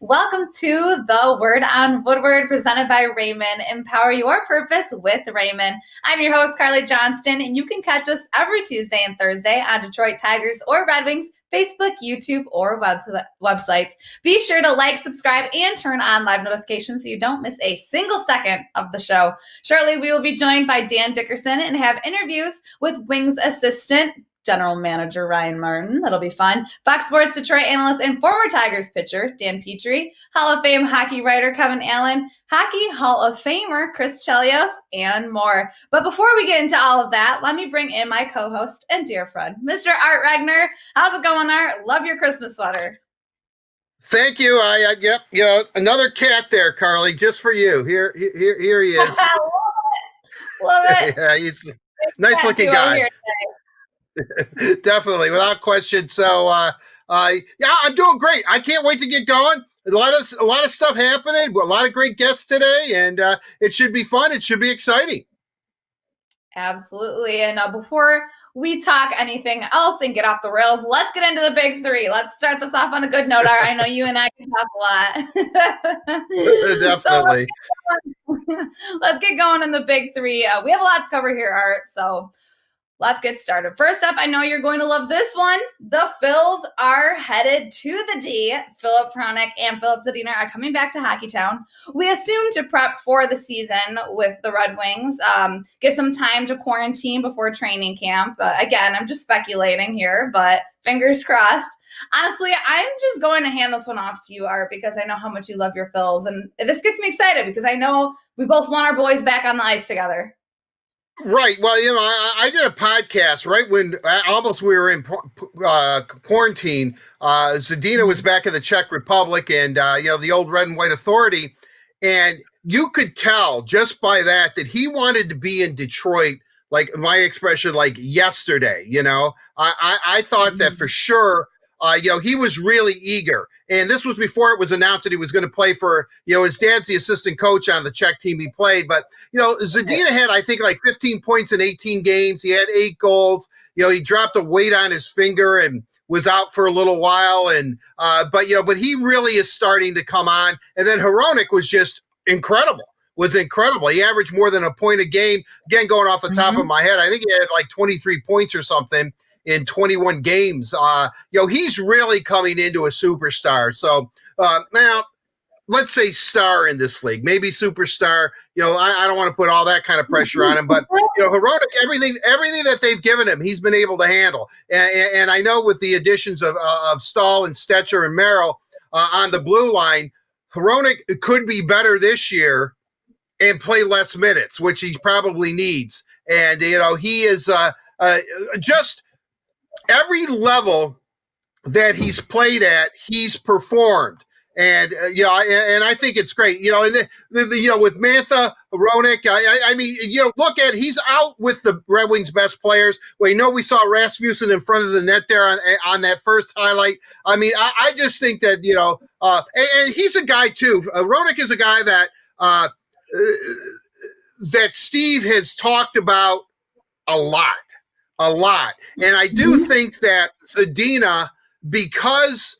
Welcome to The Word on Woodward, presented by Raymond. Empower your purpose with Raymond. I'm your host, Carly Johnston, and you can catch us every Tuesday and Thursday on Detroit Tigers or Red Wings, Facebook, YouTube, or websites. Be sure to like, subscribe, and turn on live notifications so you don't miss a single second of the show. Shortly, we will be joined by Dan Dickerson and have interviews with Wings assistant General Manager Ryan Martin. That'll be fun. Fox Sports Detroit analyst and former Tigers pitcher Dan Petrie, Hall of Fame hockey writer Kevin Allen, Hockey Hall of Famer Chris Chelios, and more. But before we get into all of that, let me bring in my co-host and dear friend, Mr. Art Regner. How's it going, Art? Love your Christmas sweater. Thank you. Yep. Another cat there, Carly, just for you. Here he is. Love it. Yeah, he's a nice-looking guy. Definitely, without question. So, yeah, I'm doing great. I can't wait to get going. A lot of stuff happening. A lot of great guests today, and it should be fun. It should be exciting. Absolutely. And before we talk anything else and get off the rails, let's get into the big three. Let's start this off on a good note, Art. I know you and I can talk a lot. Definitely. So let's get going in the big three. We have a lot to cover here, Art. So let's get started. First up, I know you're going to love this one. The Phils are headed to the D. Philip Pronick and Philip Zadina are coming back to Hockeytown. We assume to prep for the season with the Red Wings, give some time to quarantine before training camp. Again, I'm just speculating here, but fingers crossed. Honestly, I'm just going to hand this one off to you, Art, because I know how much you love your Phils. And this gets me excited because I know we both want our boys back on the ice together. Right. Well, I did a podcast right when we were in quarantine. Zadina was back in the Czech Republic and, the old Red and White Authority. And you could tell just by that he wanted to be in Detroit, like my expression, like yesterday. I thought that for sure, he was really eager. And this was before it was announced that he was going to play for, his dad's the assistant coach on the Czech team he played. But, Zadina had, I think, like 15 points in 18 games. He had 8 goals. He dropped a weight on his finger and was out for a little while. And, but he really is starting to come on. And then Pronick was just incredible. He averaged more than a point a game. Again, going off the top of my head, I think he had like 23 points or something in 21 games. He's really coming into a superstar. So now let's say star in this league, maybe superstar. I don't want to put all that kind of pressure on him, but Pronick, everything that they've given him, he's been able to handle. And I know with the additions of Stahl and Stetcher and Merrill on the blue line, Pronick could be better this year and play less minutes, which he probably needs. And he is just every level that he's played at, he's performed. And, and I think it's great, and with Mantha, Pronick, I mean, look at, he's out with the Red Wings best players. We saw Rasmussen in front of the net there on that first highlight. I mean, I just think that, and he's a guy too. Pronick is a guy that Steve has talked about a lot. And I do think that Zadina, because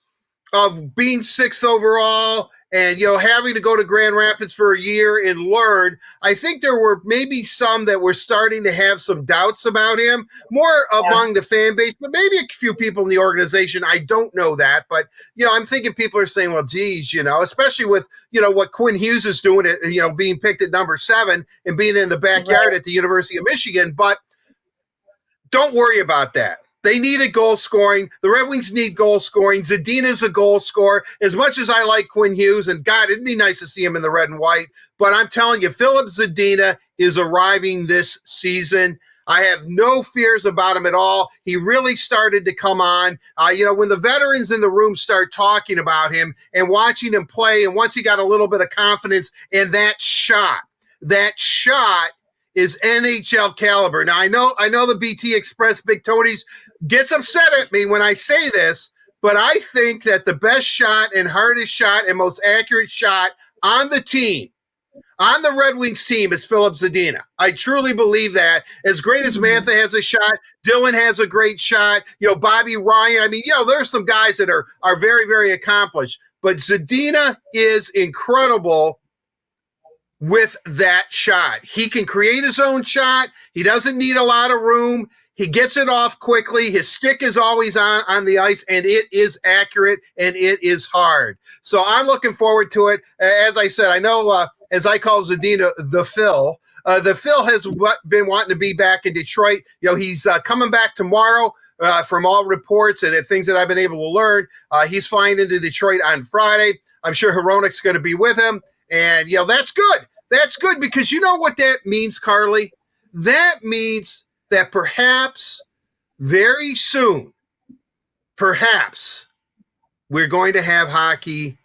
of being 6th overall and, having to go to Grand Rapids for a year and learn, I think there were maybe some that were starting to have some doubts about him, more among the fan base, but maybe a few people in the organization. I don't know that, but, I'm thinking people are saying, well, geez, especially with, what Quinn Hughes is doing, being picked at number 7 and being in the backyard at the University of Michigan. But don't worry about that. They needed goal scoring. The Red Wings need goal scoring. Zadina's a goal scorer. As much as I like Quinn Hughes, and God, it'd be nice to see him in the red and white, but I'm telling you, Philip Zadina is arriving this season. I have no fears about him at all. He really started to come on. When the veterans in the room start talking about him and watching him play, and once he got a little bit of confidence, and that shot is NHL caliber. Now, I know the BT Express Big Tony's gets upset at me when I say this, but I think that the best shot and hardest shot and most accurate shot on the team, on the Red Wings team, is Philip Zadina. I truly believe that. As great as Mantha has a shot, Dylan has a great shot, Bobby Ryan. I mean, there's some guys that are very, very accomplished. but Zadina is incredible with that shot. He can create his own shot. He doesn't need a lot of room. He gets it off quickly. His stick is always on the ice, and it is accurate, and it is hard. So I'm looking forward to it. As I said, I know, as I call Zadina, the Phil. The Phil has been wanting to be back in Detroit. You know, he's coming back tomorrow from all reports and things that I've been able to learn. He's flying into Detroit on Friday. I'm sure Hronek's going to be with him. And, you know, that's good. That's good because you know what that means, Carly? That means that perhaps very soon, perhaps we're going to have hockey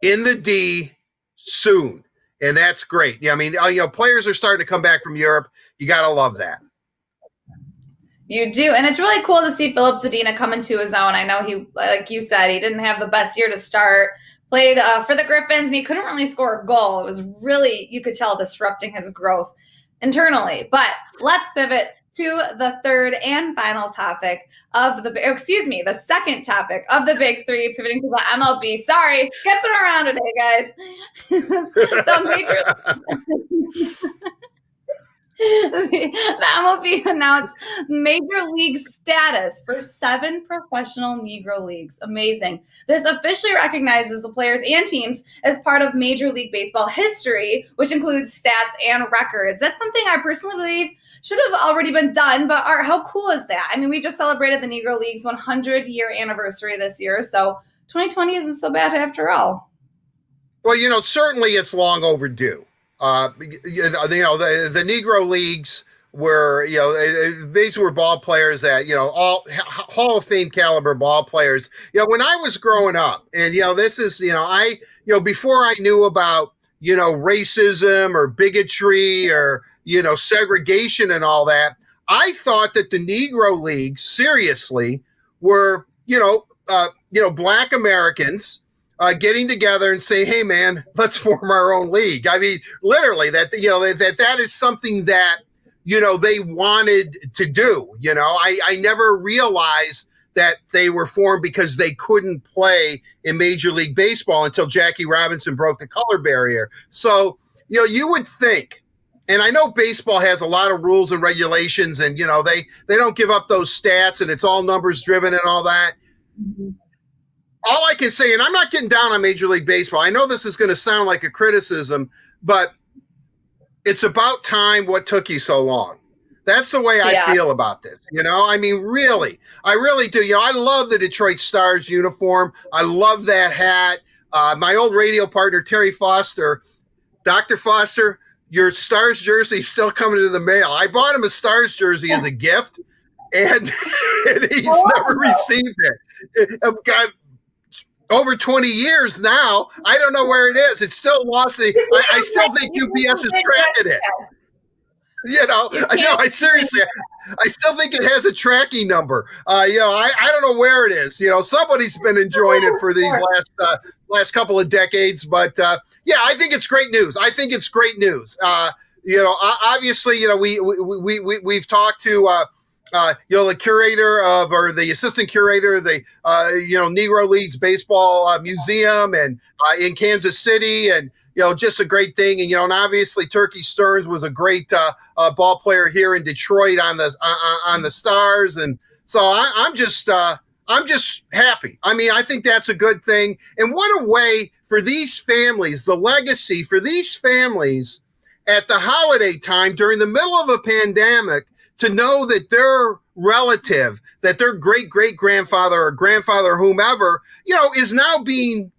in the D soon. And that's great. Yeah, I mean, you know, players are starting to come back from Europe. You got to love that. You do. And it's really cool to see Filip Zadina come into his own. I know he, like you said, he didn't have the best year to start. Played for the Griffins, and he couldn't really score a goal. It was really, you could tell, disrupting his growth internally. But let's pivot to the third and final topic of the second topic of the Big Three, pivoting to the MLB. Sorry, skipping around today, guys. The MLB announced Major League status for 7 professional Negro leagues. Amazing. This officially recognizes the players and teams as part of Major League Baseball history, which includes stats and records. That's something I personally believe should have already been done, but Art, how cool is that? I mean, we just celebrated the Negro League's 100-year anniversary this year, so 2020 isn't so bad after all. Well, you know, certainly it's long overdue. The Negro leagues were, you know, these were ball players that, you know, all Hall of Fame caliber ball players. You know, when I was growing up, and, you know, this is, you know, before I knew about, you know, racism or bigotry or, you know, segregation and all that, I thought that the Negro leagues seriously were, Black Americans getting together and saying, hey, man, let's form our own league. I mean, literally, that is something that, you know, they wanted to do. You know, I never realized that they were formed because they couldn't play in Major League Baseball until Jackie Robinson broke the color barrier. So, you know, you would think, and I know baseball has a lot of rules and regulations, and, you know, they don't give up those stats, and it's all numbers driven and all that. Mm-hmm. All I can say, and I'm not getting down on Major League Baseball, I know this is going to sound like a criticism, but it's about time what took you so long. That's the way I feel about this. You know, I mean, really, I really do. You know, I love the Detroit Stars uniform. I love that hat. My old radio partner, Terry Foster, Dr. Foster, your Stars jersey is still coming to the mail. I bought him a Stars jersey as a gift, and he's never received it. I've got over 20 years now. I don't know where it is. It's still lost. I still think UPS is tracking it. You know, I seriously, I still think it has a tracking number. You know, I don't know where it is. You know, somebody's been enjoying it for these last couple of decades. But yeah, I think it's great news. I think it's great news. You know, obviously, you know, we've talked to you know, the curator of, or the assistant curator of the you know, Negro Leagues Baseball Museum and in Kansas City, and you know, just a great thing. And, you know, and obviously Turkey Stearns was a great ball player here in Detroit on the Stars. And so I'm just happy. I mean, I think that's a good thing. And what a way for these families, the legacy for these families at the holiday time during the middle of a pandemic, to know that their relative, that their great-great-grandfather or grandfather or whomever, you know, is now being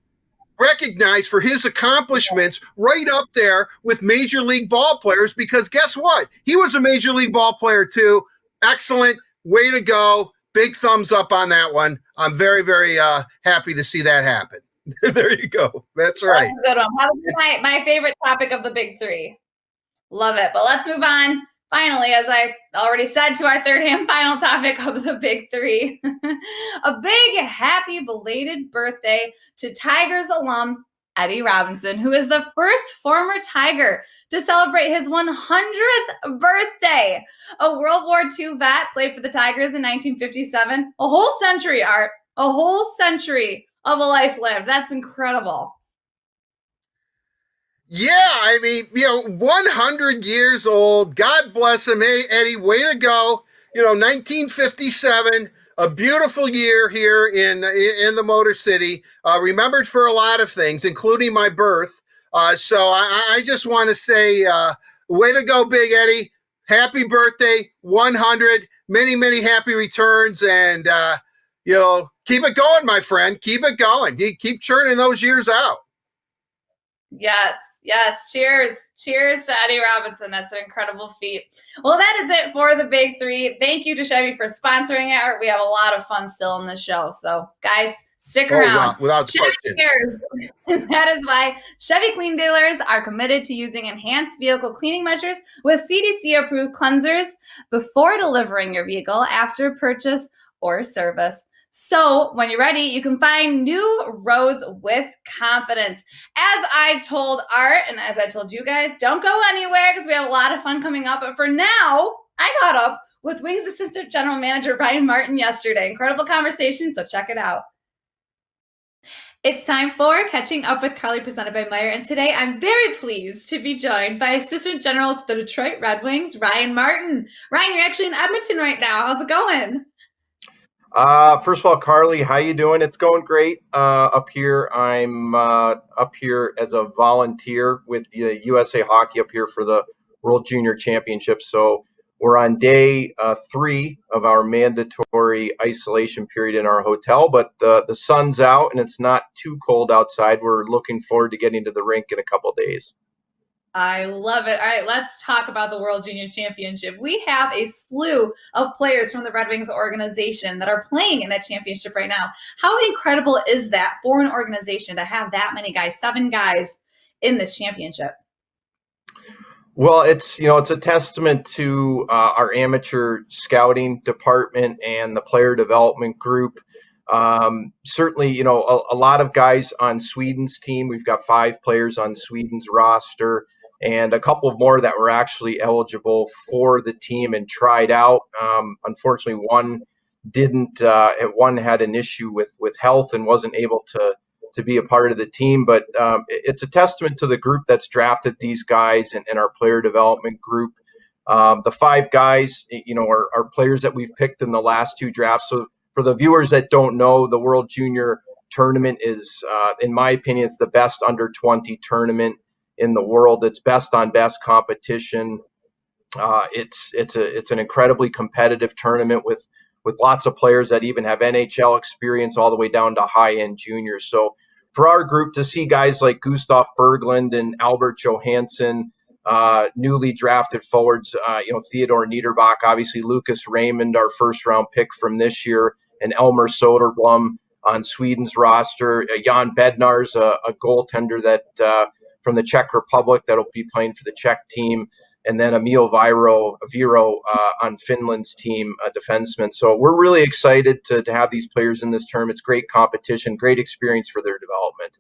recognized for his accomplishments right up there with Major League ball players, because guess what? He was a Major League ball player too. Excellent. Way to go. Big thumbs up on that one. I'm very, very happy to see that happen. There you go. That's right. That's a good one. That was my favorite topic of the Big Three. Love it. But let's move on. Finally, as I already said, to our third and final topic of the Big Three, a big happy belated birthday to Tigers alum Eddie Robinson, who is the first former Tiger to celebrate his 100th birthday. A World War II vet, played for the Tigers in 1957. A whole century, Art. A whole century of a life lived. That's incredible. Yeah, I mean, 100 years old. God bless him. Hey, Eddie, way to go. 1957, a beautiful year here in the Motor City. Remembered for a lot of things, including my birth. So I just want to say, way to go, Big Eddie. Happy birthday, 100. Many, many happy returns. And, keep it going, my friend. Keep it going. Keep churning those years out. Yes. Cheers to Eddie Robinson. That's an incredible feat. Well, that is it for the Big Three. Thank you to Chevy for sponsoring it. We have a lot of fun still in the show. So, guys, stick around. Without question. That is why Chevy Clean Dealers are committed to using enhanced vehicle cleaning measures with CDC-approved cleansers before delivering your vehicle, after purchase or service. So when you're ready, you can find new rows with confidence. As I told Art and as I told you guys, don't go anywhere because we have a lot of fun coming up. But for now, I got up with Wings Assistant General Manager Ryan Martin yesterday. Incredible conversation, so check it out. It's time for Catching Up with Carly, presented by Meyer. And today I'm very pleased to be joined by Assistant General to the Detroit Red Wings, Ryan Martin. Ryan, you're actually in Edmonton right now. How's it going? First of all, Carly, how you doing? It's going great up here. I'm up here as a volunteer with the USA Hockey up here for the World Junior Championship. So we're on day 3 of our mandatory isolation period in our hotel, but the sun's out and it's not too cold outside. We're looking forward to getting to the rink in a couple of days. I love it. All right, let's talk about the World Junior Championship. We have a slew of players from the Red Wings organization that are playing in that championship right now. How incredible is that for an organization to have that many guys, 7 guys in this championship? Well, it's a testament to our amateur scouting department and the player development group. Certainly, a lot of guys on Sweden's team. We've got 5 players on Sweden's roster, and a couple more that were actually eligible for the team and tried out. Unfortunately, one didn't. One had an issue with health and wasn't able to be a part of the team. But it's a testament to the group that's drafted these guys and our player development group. The 5 guys, are players that we've picked in the last 2 drafts. So for the viewers that don't know, the World Junior Tournament is, in my opinion, it's the best under 20 tournament in the world. It's best on best competition. It's an incredibly competitive tournament with lots of players that even have NHL experience all the way down to high-end juniors. So for our group to see guys like Gustav Berglund and Albert Johansson, newly drafted forwards, Theodore Niederbach, obviously Lucas Raymond, our first-round pick from this year, and Elmer Soderblom on Sweden's roster. Jan Bednar's a goaltender that from the Czech Republic that'll be playing for the Czech team, and then Emil Viro on Finland's team, a defenseman. So we're really excited to have these players in this tournament. It's great competition, great experience for their development.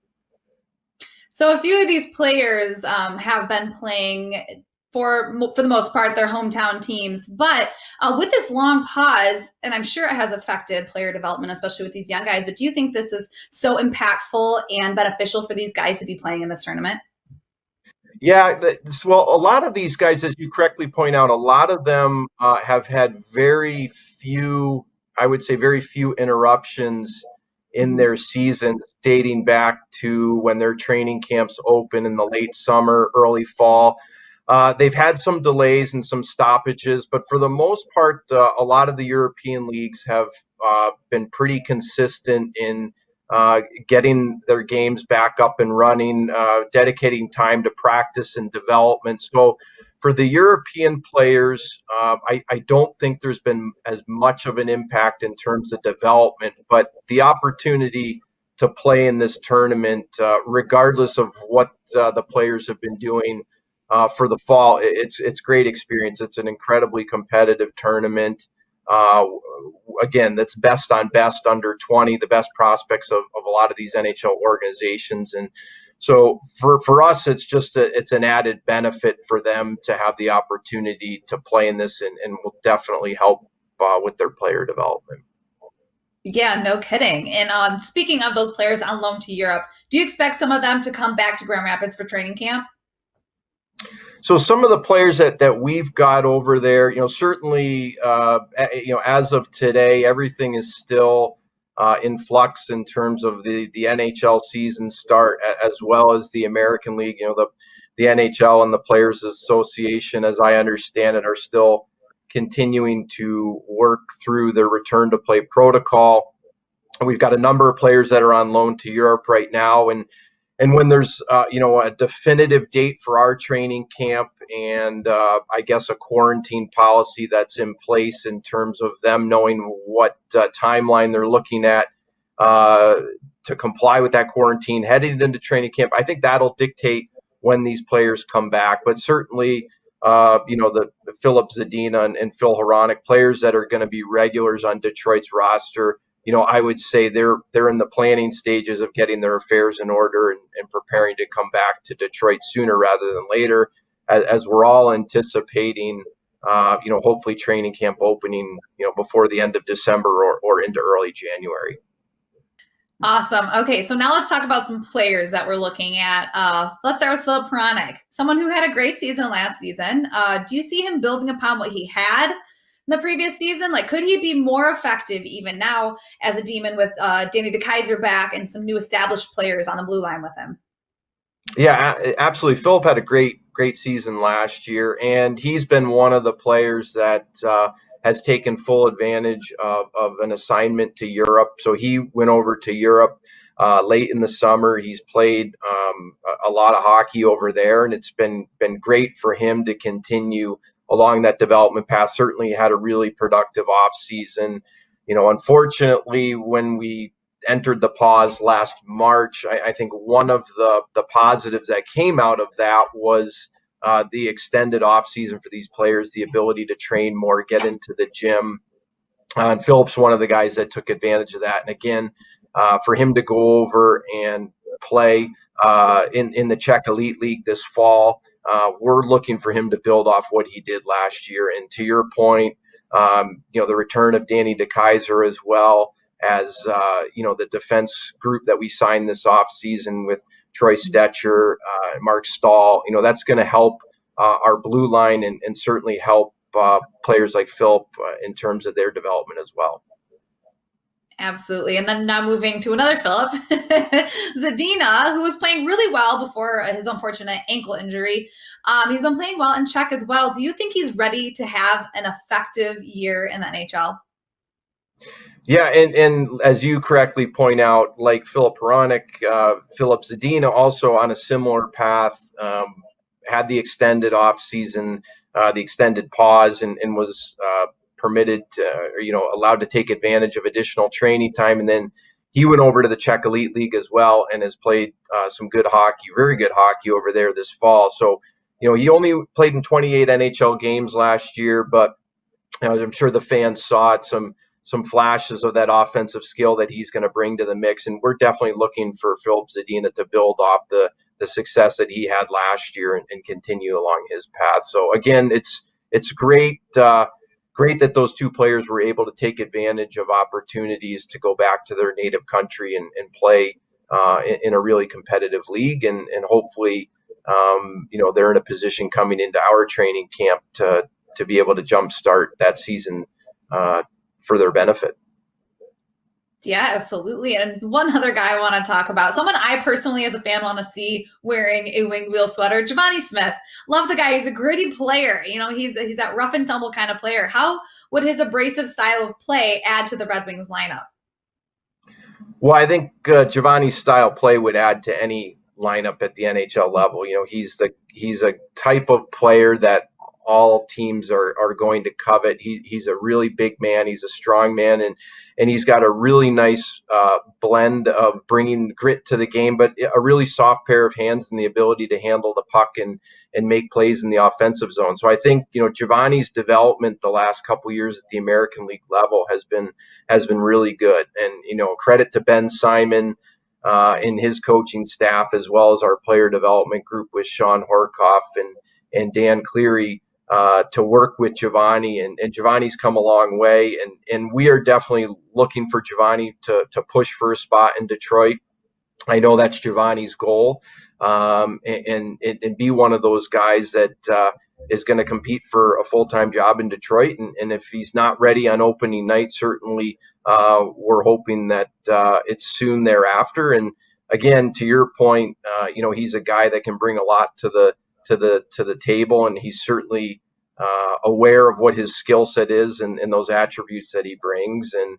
So a few of these players have been playing for the most part their hometown teams, but with this long pause, and I'm sure it has affected player development, especially with these young guys, but do you think this is so impactful and beneficial for these guys to be playing in this tournament? Yeah, well, a lot of these guys, as you correctly point out, a lot of them have had very few interruptions in their seasons dating back to when their training camps open in the late summer, early fall. They've had some delays and some stoppages, but for the most part, a lot of the European leagues have been pretty consistent in getting their games back up and running, dedicating time to practice and development. So for the European players, I don't think there's been as much of an impact in terms of development, but the opportunity to play in this tournament, regardless of what the players have been doing for the fall, it's great experience. It's an incredibly competitive tournament. Again, that's best on best under 20, the best prospects of a lot of these NHL organizations. And so for us, it's an added benefit for them to have the opportunity to play in this and will definitely help with their player development. Yeah, no kidding. And speaking of those players on loan to Europe, do you expect some of them to come back to Grand Rapids for training camp? So some of the players that we've got over there, certainly, as of today, everything is still in flux in terms of the NHL season start, as well as the American League. The NHL and the Players Association, as I understand it, are still continuing to work through their return to play protocol. We've got a number of players that are on loan to Europe right now, and when there's a definitive date for our training camp and I guess a quarantine policy that's in place in terms of them knowing what timeline they're looking at to comply with that quarantine heading into training camp, I think that'll dictate when these players come back. But certainly, the Philip Zadina and Phil Pronick, players that are going to be regulars on Detroit's roster, I would say they're in the planning stages of getting their affairs in order and preparing to come back to Detroit sooner rather than later, as we're all anticipating, hopefully training camp opening, before the end of December or into early January. Awesome. Okay, so now let's talk about some players that we're looking at. Let's start with Philip Pronick, someone who had a great season last season. Do you see him building upon what he had in the previous season? Like, could he be more effective even now as a Demon with Danny DeKeyser back and some new established players on the blue line with him? Yeah, absolutely. Philip had a great season last year, and he's been one of the players that has taken full advantage of an assignment to Europe. So he went over to Europe late in the summer. He's played a lot of hockey over there, and it's been great for him to continue along that development path. Certainly had a really productive off season. Unfortunately, when we entered the pause last March, I think one of the positives that came out of that was the extended off season for these players, the ability to train more, get into the gym. And Philip's one of the guys that took advantage of that. And again, for him to go over and play in the Czech Elite League this fall, we're looking for him to build off what he did last year. And to your point, the return of Danny DeKeyser, as well as the defense group that we signed this off season with Troy Stetcher, Mark Stahl, that's going to help our blue line and certainly help players like Philip in terms of their development as well. Absolutely. And then now moving to another Philip, Zadina, who was playing really well before his unfortunate ankle injury. He's been playing well in Czech as well. Do you think he's ready to have an effective year in the NHL? Yeah, and as you correctly point out, like Philip Pronick, Philip Zadina also on a similar path, had the extended off season, the extended pause, and was permitted to, allowed to take advantage of additional training time. And then he went over to the Czech Elite League as well and has played some good hockey, very good hockey over there this fall. So, he only played in 28 NHL games last year, but I'm sure the fans saw it, some flashes of that offensive skill that he's going to bring to the mix. And we're definitely looking for Philip Zadina to build off the success that he had last year and continue along his path. So again, it's great that those two players were able to take advantage of opportunities to go back to their native country and play in a really competitive league. And hopefully, they're in a position coming into our training camp to be able to jumpstart that season for their benefit. Yeah, absolutely. And one other guy I want to talk about, someone I personally as a fan want to see wearing a wing wheel sweater, Giovanni Smith. Love the guy. He's a gritty player. He's that rough and tumble kind of player. How would his abrasive style of play add to the Red Wings lineup? Well, I think Giovanni's style play would add to any lineup at the NHL level. He's a type of player that all teams are going to covet. He's a really big man. He's a strong man, and he's got a really nice blend of bringing grit to the game, but a really soft pair of hands and the ability to handle the puck and make plays in the offensive zone. So I think Giovanni's development the last couple years at the American League level has been really good. And credit to Ben Simon and his coaching staff, as well as our player development group with Sean Horkoff and Dan Cleary. to work with Giovanni, and Giovanni's come a long way, and we are definitely looking for Giovanni to push for a spot in Detroit. I know that's Giovanni's goal, and be one of those guys that is going to compete for a full-time job in Detroit. And if he's not ready on opening night, certainly we're hoping that it's soon thereafter. And again, to your point, he's a guy that can bring a lot to the table, and he's certainly aware of what his skill set is and those attributes that he brings. And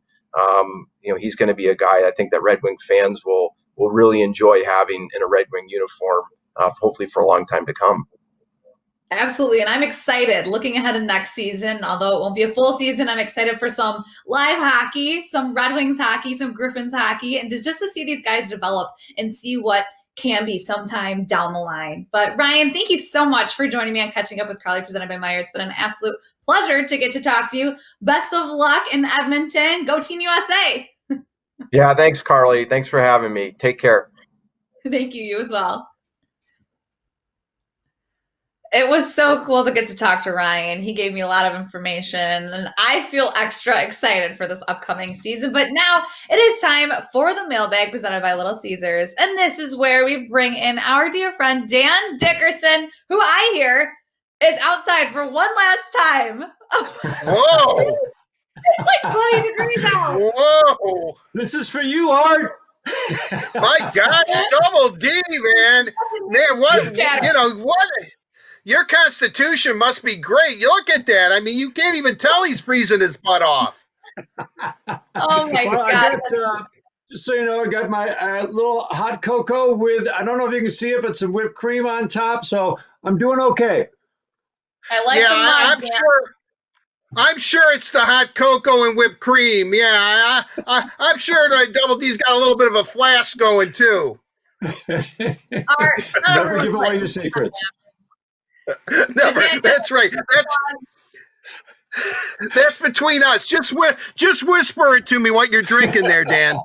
he's going to be a guy I think that Red Wing fans will really enjoy having in a Red Wing uniform, hopefully for a long time to come. Absolutely. And I'm excited looking ahead to next season. Although it won't be a full season, I'm excited for some live hockey, some Red Wings hockey, some Griffins hockey, and just to see these guys develop and see what can be sometime down the line. But Ryan, thank you so much for joining me on Catching Up with Carly, presented by Meijer. It's been an absolute pleasure to get to talk to you. Best of luck in Edmonton. Go Team USA. Yeah, thanks, Carly. Thanks for having me. Take care. Thank you. You as well. It was so cool to get to talk to Ryan. He gave me a lot of information, and I feel extra excited for this upcoming season. But now it is time for the mailbag presented by Little Caesars. And this is where we bring in our dear friend, Dan Dickerson, who I hear is outside for one last time. Whoa! It's like 20 degrees out. Whoa! This is for you, Art. My gosh, double D, man. Man, what, what? Your constitution must be great. You look at that. I mean, you can't even tell he's freezing his butt off. Oh, my God. I got, just so you know, I got my little hot cocoa with, I don't know if you can see it, but some whipped cream on top. So I'm doing okay. I like the mug. I'm sure it's the hot cocoa and whipped cream. Yeah, I'm sure that Double D's got a little bit of a flash going, too. Never give away your secrets. Never. That's right. That's between us. Just whisper it to me what you're drinking there, Dan.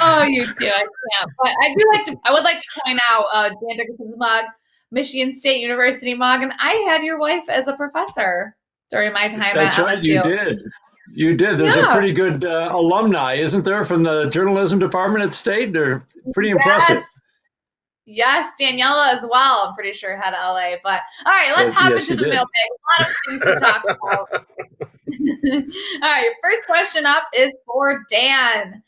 Oh, you too. I can't. But I would like to point out Dan Dickerson's mug, Michigan State University mug, and I had your wife as a professor during my time That's at right. MSU. You did. There's a pretty good alumni, isn't there, from the journalism department at State? They're pretty impressive. Yes, Daniela as well. I'm pretty sure had LA. But all right, let's hop into the mailbag. A lot of things to talk about. All right, first question up is for Dan.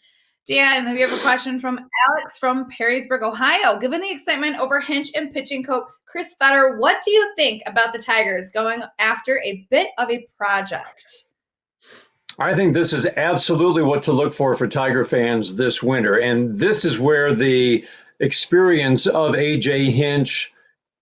Dan, we have a question from Alex from Perrysburg, Ohio. Given the excitement over Hinch and pitching coach Chris Fetter, what do you think about the Tigers going after a bit of a project? I think this is absolutely what to look for Tiger fans this winter. And this is where the experience of A.J. Hinch,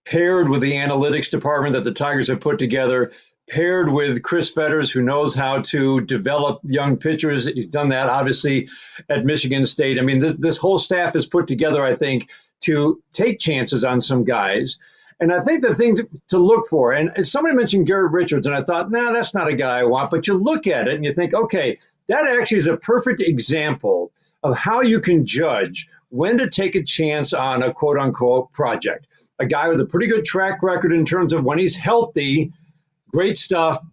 paired with the analytics department that the Tigers have put together, paired with Chris Fetters, who knows how to develop young pitchers. He's done that, obviously, at Michigan State. I mean, this whole staff is put together, I think, to take chances on some guys. And I think the thing to look for, and somebody mentioned Garrett Richards, and I thought, that's not a guy I want. But you look at it and you think, okay, that actually is a perfect example of how you can judge when to take a chance on a quote-unquote project. A guy with a pretty good track record in terms of when he's healthy, great stuff,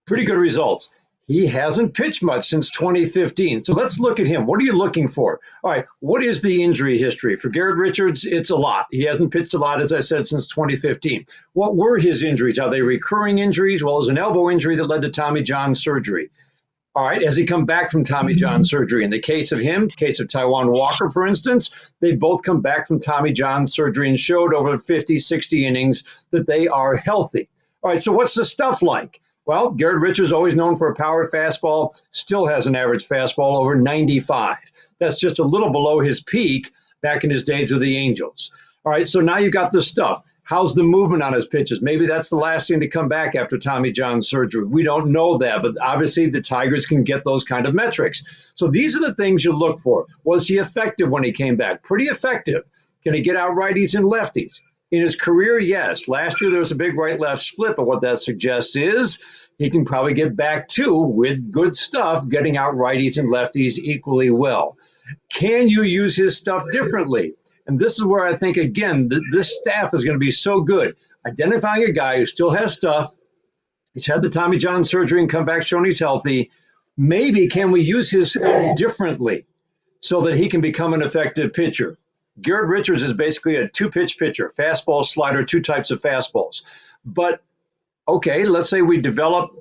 pretty good results. He hasn't pitched much since 2015. So let's look at him. What are you looking for? All right, what is the injury history? For Garrett Richards, it's a lot. He hasn't pitched a lot, as I said, since 2015. What were his injuries? Are they recurring injuries? Well, it was an elbow injury that led to Tommy John surgery. All right, has he come back from Tommy John surgery? In the case of him, case of Taijuan Walker, for instance, they both come back from Tommy John surgery and showed over 50, 60 innings that they are healthy. All right, so what's the stuff like? Well, Garrett Richards, always known for a power fastball, still has an average fastball over 95. That's just a little below his peak back in his days with the Angels. All right, so now you've got the stuff. How's the movement on his pitches? Maybe that's the last thing to come back after Tommy John surgery. We don't know that, but obviously the Tigers can get those kind of metrics. So these are the things you look for. Was he effective when he came back? Pretty effective. Can he get out righties and lefties? In his career, yes. Last year there was a big right-left split, but what that suggests is he can probably get back to, with good stuff, getting out righties and lefties equally well. Can you use his stuff differently? And this is where I think, again, this staff is going to be so good. Identifying a guy who still has stuff. He's had the Tommy John surgery and come back showing he's healthy. Maybe can we use his stuff differently so that he can become an effective pitcher? Garrett Richards is basically a two-pitch pitcher, fastball, slider, two types of fastballs. But, okay, let's say we develop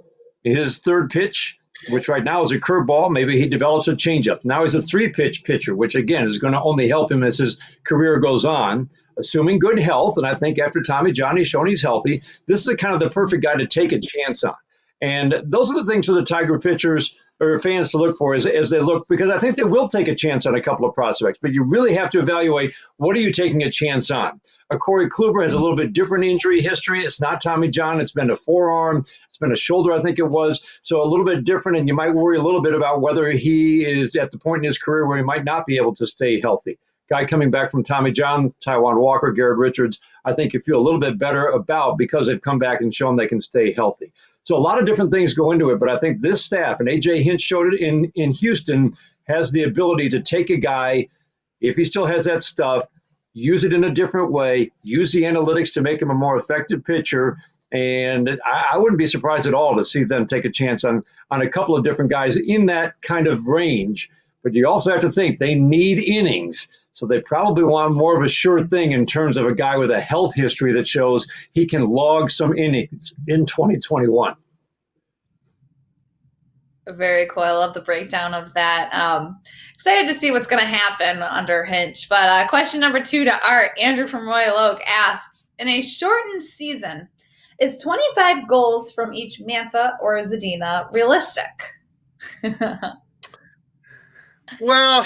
his third pitch, which right now is a curveball. Maybe he develops a changeup. Now he's a three-pitch pitcher, which, again, is going to only help him as his career goes on, assuming good health. And I think after Tommy John, he's shown he's healthy. This is kind of the perfect guy to take a chance on. And those are the things for the Tiger pitchers or fans to look for as they look, because I think they will take a chance on a couple of prospects, but you really have to evaluate what are you taking a chance on. Corey Kluber has a little bit different injury history. It's not Tommy John. It's been a forearm. It's been a shoulder, I think it was. So a little bit different, and you might worry a little bit about whether he is at the point in his career where he might not be able to stay healthy. Guy coming back from Tommy John, Taijuan Walker, Garrett Richards, I think you feel a little bit better about because they've come back and shown they can stay healthy. So a lot of different things go into it, but I think this staff, and A.J. Hinch showed it in Houston, has the ability to take a guy, if he still has that stuff, use it in a different way, use the analytics to make him a more effective pitcher, and I wouldn't be surprised at all to see them take a chance on a couple of different guys in that kind of range. But you also have to think they need innings. So they probably want more of a sure thing in terms of a guy with a health history that shows he can log some innings in 2021. Very cool. I love the breakdown of that. Excited to see what's going to happen under Hinch. But question number 2 to Art. Andrew from Royal Oak asks, in a shortened season, is 25 goals from each Mantha or Zadina realistic? Well,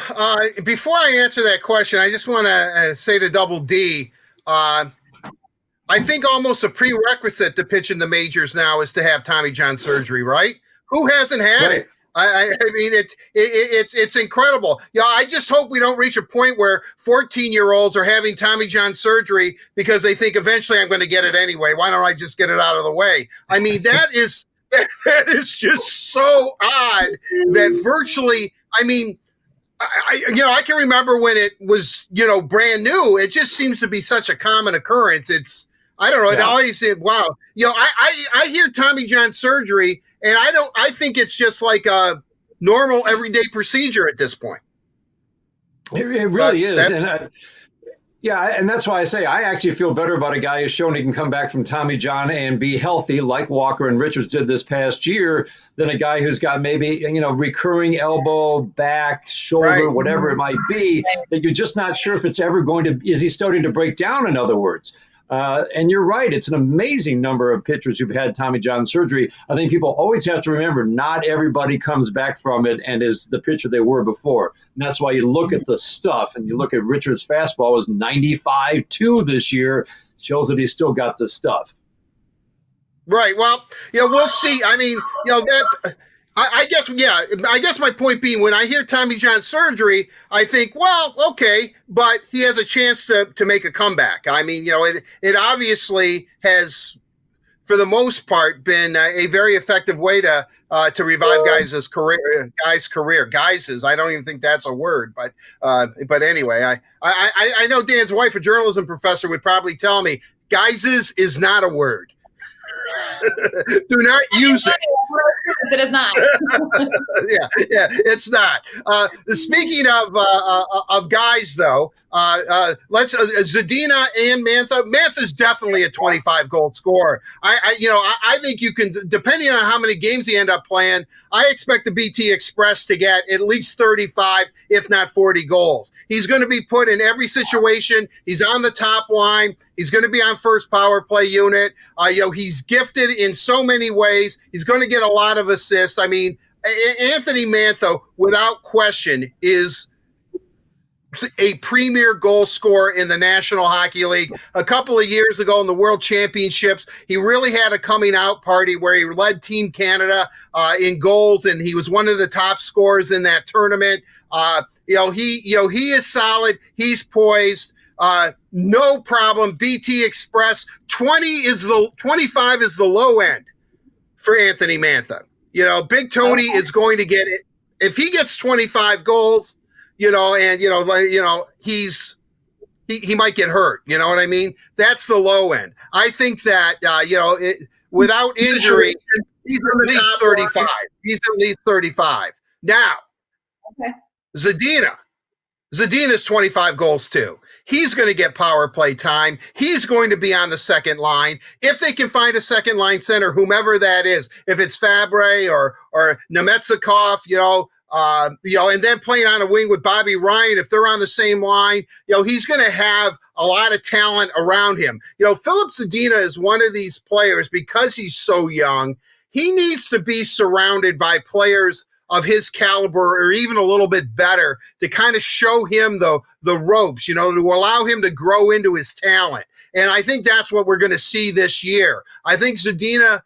before I answer that question, I just want to say to Double D, I think almost a prerequisite to pitch in the majors now is to have Tommy John surgery, right? Who hasn't had it? I mean, it's incredible. Yeah, I just hope we don't reach a point where 14-year-olds are having Tommy John surgery because they think eventually I'm going to get it anyway. Why don't I just get it out of the way? I mean, that is just so odd that virtually, I mean, I can remember when it was, brand new. It just seems to be such a common occurrence. I don't know. It always said, wow. I hear Tommy John surgery, and I think it's just like a normal everyday procedure at this point. It really is. And that's why I say I actually feel better about a guy who's shown he can come back from Tommy John and be healthy like Walker and Richards did this past year than a guy who's got maybe, recurring elbow, back, shoulder, whatever it might be, that you're just not sure if it's ever is he starting to break down, in other words. And you're right. It's an amazing number of pitchers who've had Tommy John surgery. I think people always have to remember not everybody comes back from it and is the pitcher they were before. And that's why you look at the stuff and you look at Richards' fastball was 95-2 this year. Shows that he's still got the stuff. Right. Well, we'll see. I mean, I guess my point being, when I hear Tommy John surgery, I think, well, okay, but he has a chance to make a comeback. I mean, it obviously has, for the most part, been a very effective way to revive guys' career. I don't even think that's a word, but anyway, I know Dan's wife, a journalism professor, would probably tell me, guys is not a word. Do not use it. It is not. yeah, it's not. Speaking of guys, though, let's Zadina and Mantha. Mantha's definitely a 25 goal scorer. I think you can, depending on how many games he end up playing, I expect the BT Express to get at least 35, if not 40 goals. He's going to be put in every situation. He's on the top line. He's going to be on first power play unit. He's gifted in so many ways. He's going to get a lot of assists. I mean, Anthony Mantha, without question, is a premier goal scorer in the National Hockey League. A couple of years ago in the World Championships, he really had a coming out party where he led Team Canada in goals, and he was one of the top scorers in that tournament. He is solid. He's poised. No problem. BT Express 25 is the low end for Anthony Mantha. Big Tony is going to get it. If he gets 25 goals, he's he might get hurt. You know what I mean? That's the low end. I think that without injury, he's at least 35. He's at least 35. Now, Okay. Zadina's 25 goals too. He's going to get power play time. He's going to be on the second line. If they can find a second line center, whomever that is, if it's Fabre or Nemetsakov, and then playing on a wing with Bobby Ryan, if they're on the same line, he's going to have a lot of talent around him. Philip Zadina is one of these players, because he's so young, he needs to be surrounded by players of his caliber or even a little bit better to kind of show him the ropes, to allow him to grow into his talent. And I think that's what we're going to see this year. I think Zadina,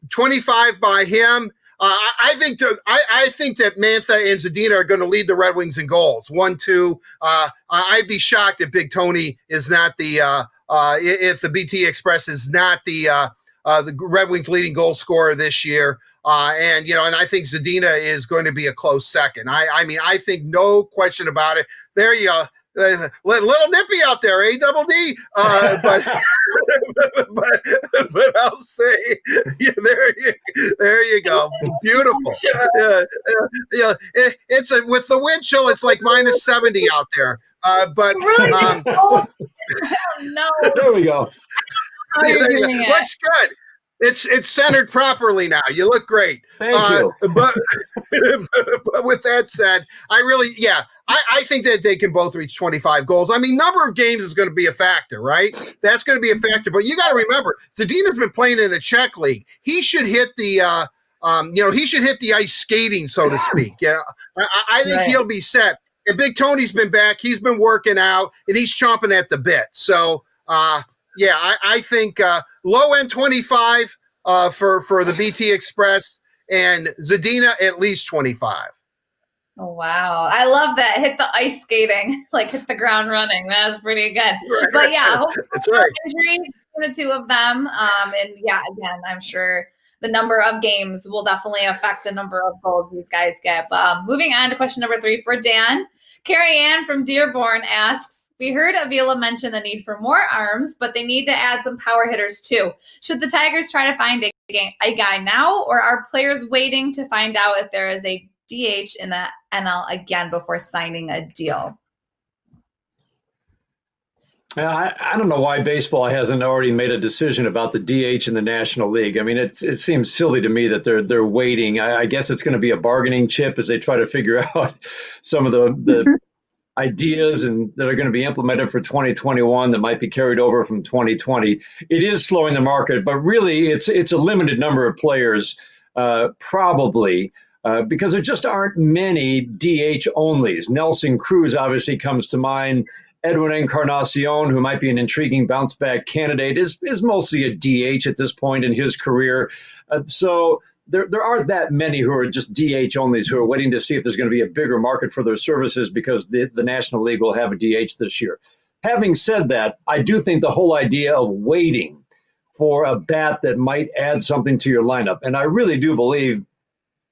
25 by him. I think that Mantha and Zadina are going to lead the Red Wings in goals. 1-2. I'd be shocked if Big Tony is not if the BT Express is not the Red Wings leading goal scorer this year. And I think Zadina is going to be a close second. I think no question about it. There you go. Little nippy out there, A-double-D. But I'll say, there you go. Beautiful. It's with the wind chill, it's like minus 70 out there. No. There we go. Looks good. It's centered properly now. You look great. Thank you. But with that said, I think that they can both reach 25 goals. Number of games is going to be a factor, right? That's going to be a factor. But you got to remember, Zadina's been playing in the Czech League. He should hit the, he should hit the ice skating, so to speak. I think he'll be set. And Big Tony's been back. He's been working out, and he's chomping at the bit. So, I think low end 25 for the BT Express, and Zadina at least 25. Oh, wow. I love that. Hit the ice skating, like hit the ground running. That's pretty good. Right. But hopefully that's right. Injuries between the two of them. Again, I'm sure the number of games will definitely affect the number of goals these guys get. But moving on to question number 3 for Dan. Carrie Ann from Dearborn asks, we heard Avila mention the need for more arms, but they need to add some power hitters too. Should the Tigers try to find a guy now, or are players waiting to find out if there is a DH in the NL again before signing a deal? I don't know why baseball hasn't already made a decision about the DH in the National League. It seems silly to me that they're waiting. I guess it's going to be a bargaining chip as they try to figure out some of the ideas that are going to be implemented for 2021 that might be carried over from 2020. It is slowing the market, but really it's a limited number of players, probably. Because there just aren't many DH onlys. Nelson Cruz obviously comes to mind. Edwin Encarnacion, who might be an intriguing bounce back candidate, is mostly a DH at this point in his career. So there aren't that many who are just DH onlys who are waiting to see if there's going to be a bigger market for their services because the National League will have a DH this year. Having said that, I do think the whole idea of waiting for a bat that might add something to your lineup, and I really do believe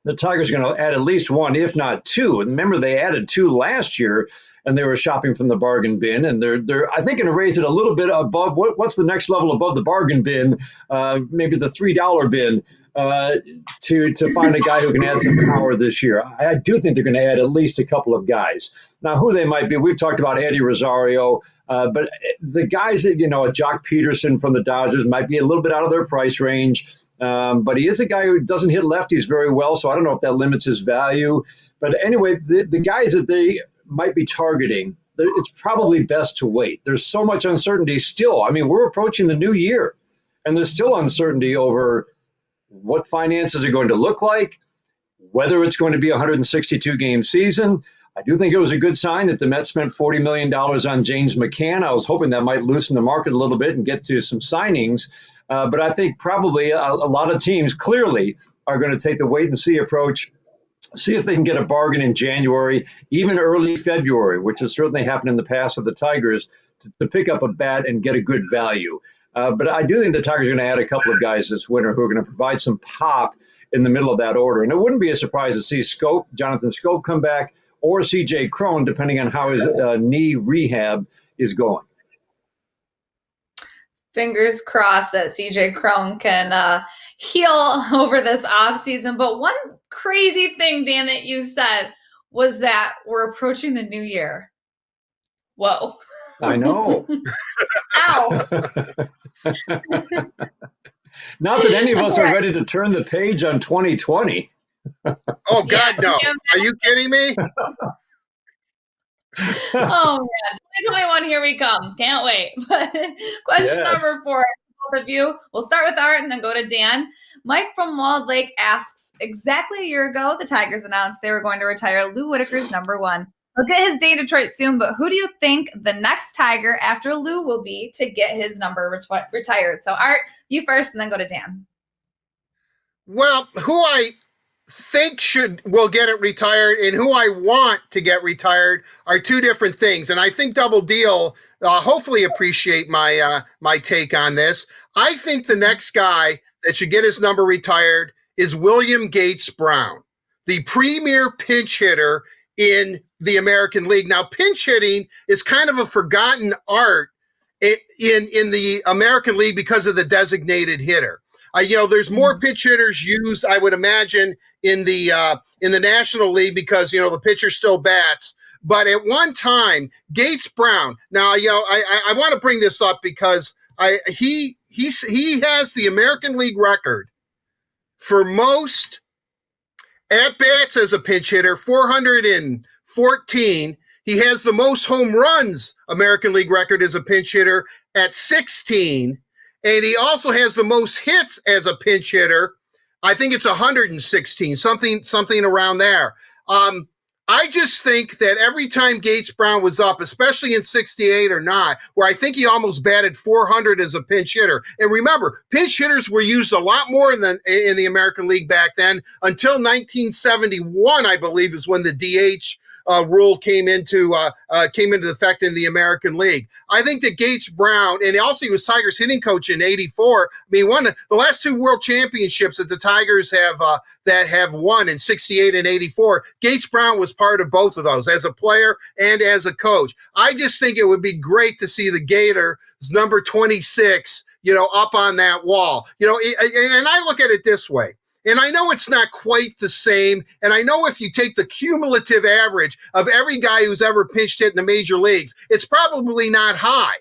the Tigers are going to add at least one, if not two. And remember, they added 2 last year, and they were shopping from the bargain bin. And they're I think, going to raise it a little bit above what's the next level above the bargain bin? Maybe the $3 bin to find a guy who can add some power this year. I do think they're going to add at least a couple of guys. Now, who they might be, we've talked about Eddie Rosario, but the guys that a Jock Peterson from the Dodgers might be a little bit out of their price range. But he is a guy who doesn't hit lefties very well, so I don't know if that limits his value. But anyway, the guys that they might be targeting, it's probably best to wait. There's so much uncertainty still. We're approaching the new year, and there's still uncertainty over what finances are going to look like, whether it's going to be a 162-game season. I do think it was a good sign that the Mets spent $40 million on James McCann. I was hoping that might loosen the market a little bit and get to some signings. But I think probably a lot of teams clearly are going to take the wait-and-see approach, see if they can get a bargain in January, even early February, which has certainly happened in the past with the Tigers, to pick up a bat and get a good value. But I do think the Tigers are going to add a couple of guys this winter who are going to provide some pop in the middle of that order. And it wouldn't be a surprise to see Jonathan Scope come back, or C.J. Cron, depending on how his knee rehab is going. Fingers crossed that CJ Cron can heal over this offseason. But one crazy thing, Dan, that you said was that we're approaching the new year. Whoa. I know. Ow. Not that any of us are ready to turn the page on 2020. Oh, God, no. Are you kidding me? Oh, man. 2021, here we come. Can't wait. But question number 4, both of you. We'll start with Art and then go to Dan. Mike from Walled Lake asks, exactly a year ago, the Tigers announced they were going to retire Lou Whitaker's number 1. He'll get his day in Detroit soon, but who do you think the next Tiger after Lou will be to get his number retired? So, Art, you first, and then go to Dan. Well, who I think will get it retired and who I want to get retired are two different things. And I think Double Deal hopefully appreciate my take on this. I think the next guy that should get his number retired is William Gates Brown, the premier pinch hitter in the American League. Now, pinch hitting is kind of a forgotten art in the American League because of the designated hitter. There's more pitch hitters used, I would imagine, in the National League because the pitcher still bats. But at one time, Gates Brown. Now, I want to bring this up because he has the American League record for most at bats as a pinch hitter, 414. He has the most home runs American League record as a pinch hitter at 16. And he also has the most hits as a pinch hitter. I think it's 116, something around there. I just think that every time Gates Brown was up, especially in 68 or not, where I think he almost batted 400 as a pinch hitter. And remember, pinch hitters were used a lot more in the American League back then until 1971, I believe, is when the DH rule came into effect in the American League. I think that Gates Brown, and also he was Tigers hitting coach in '84. I mean, the last 2 world championships that the Tigers have won in '68 and '84. Gates Brown was part of both of those as a player and as a coach. I just think it would be great to see the Gators number 26, up on that wall. And I look at it this way. And I know it's not quite the same. And I know if you take the cumulative average of every guy who's ever pitched hit in the major leagues, it's probably not high.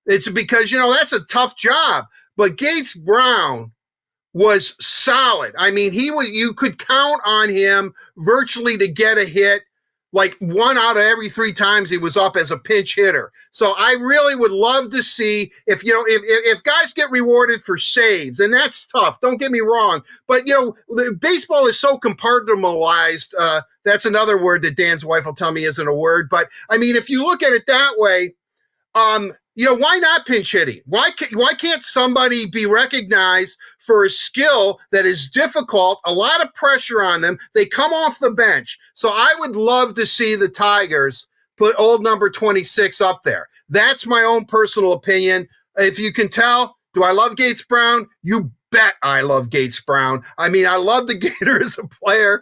It's because, that's a tough job. But Gates Brown was solid. I mean, you could count on him virtually to get a hit like 1 out of every 3 times he was up as a pinch hitter. So I really would love to see if guys get rewarded for saves, and that's tough. Don't get me wrong, but baseball is so compartmentalized. That's another word that Dan's wife will tell me isn't a word, but I mean, if you look at it that way, why not pinch hitting? Why can't somebody be recognized for a skill that is difficult, a lot of pressure on them? They come off the bench. So I would love to see the Tigers put old number 26 up there. That's my own personal opinion. If you can tell, do I love Gates Brown? You bet I love Gates Brown. I mean, I love the Gator as a player,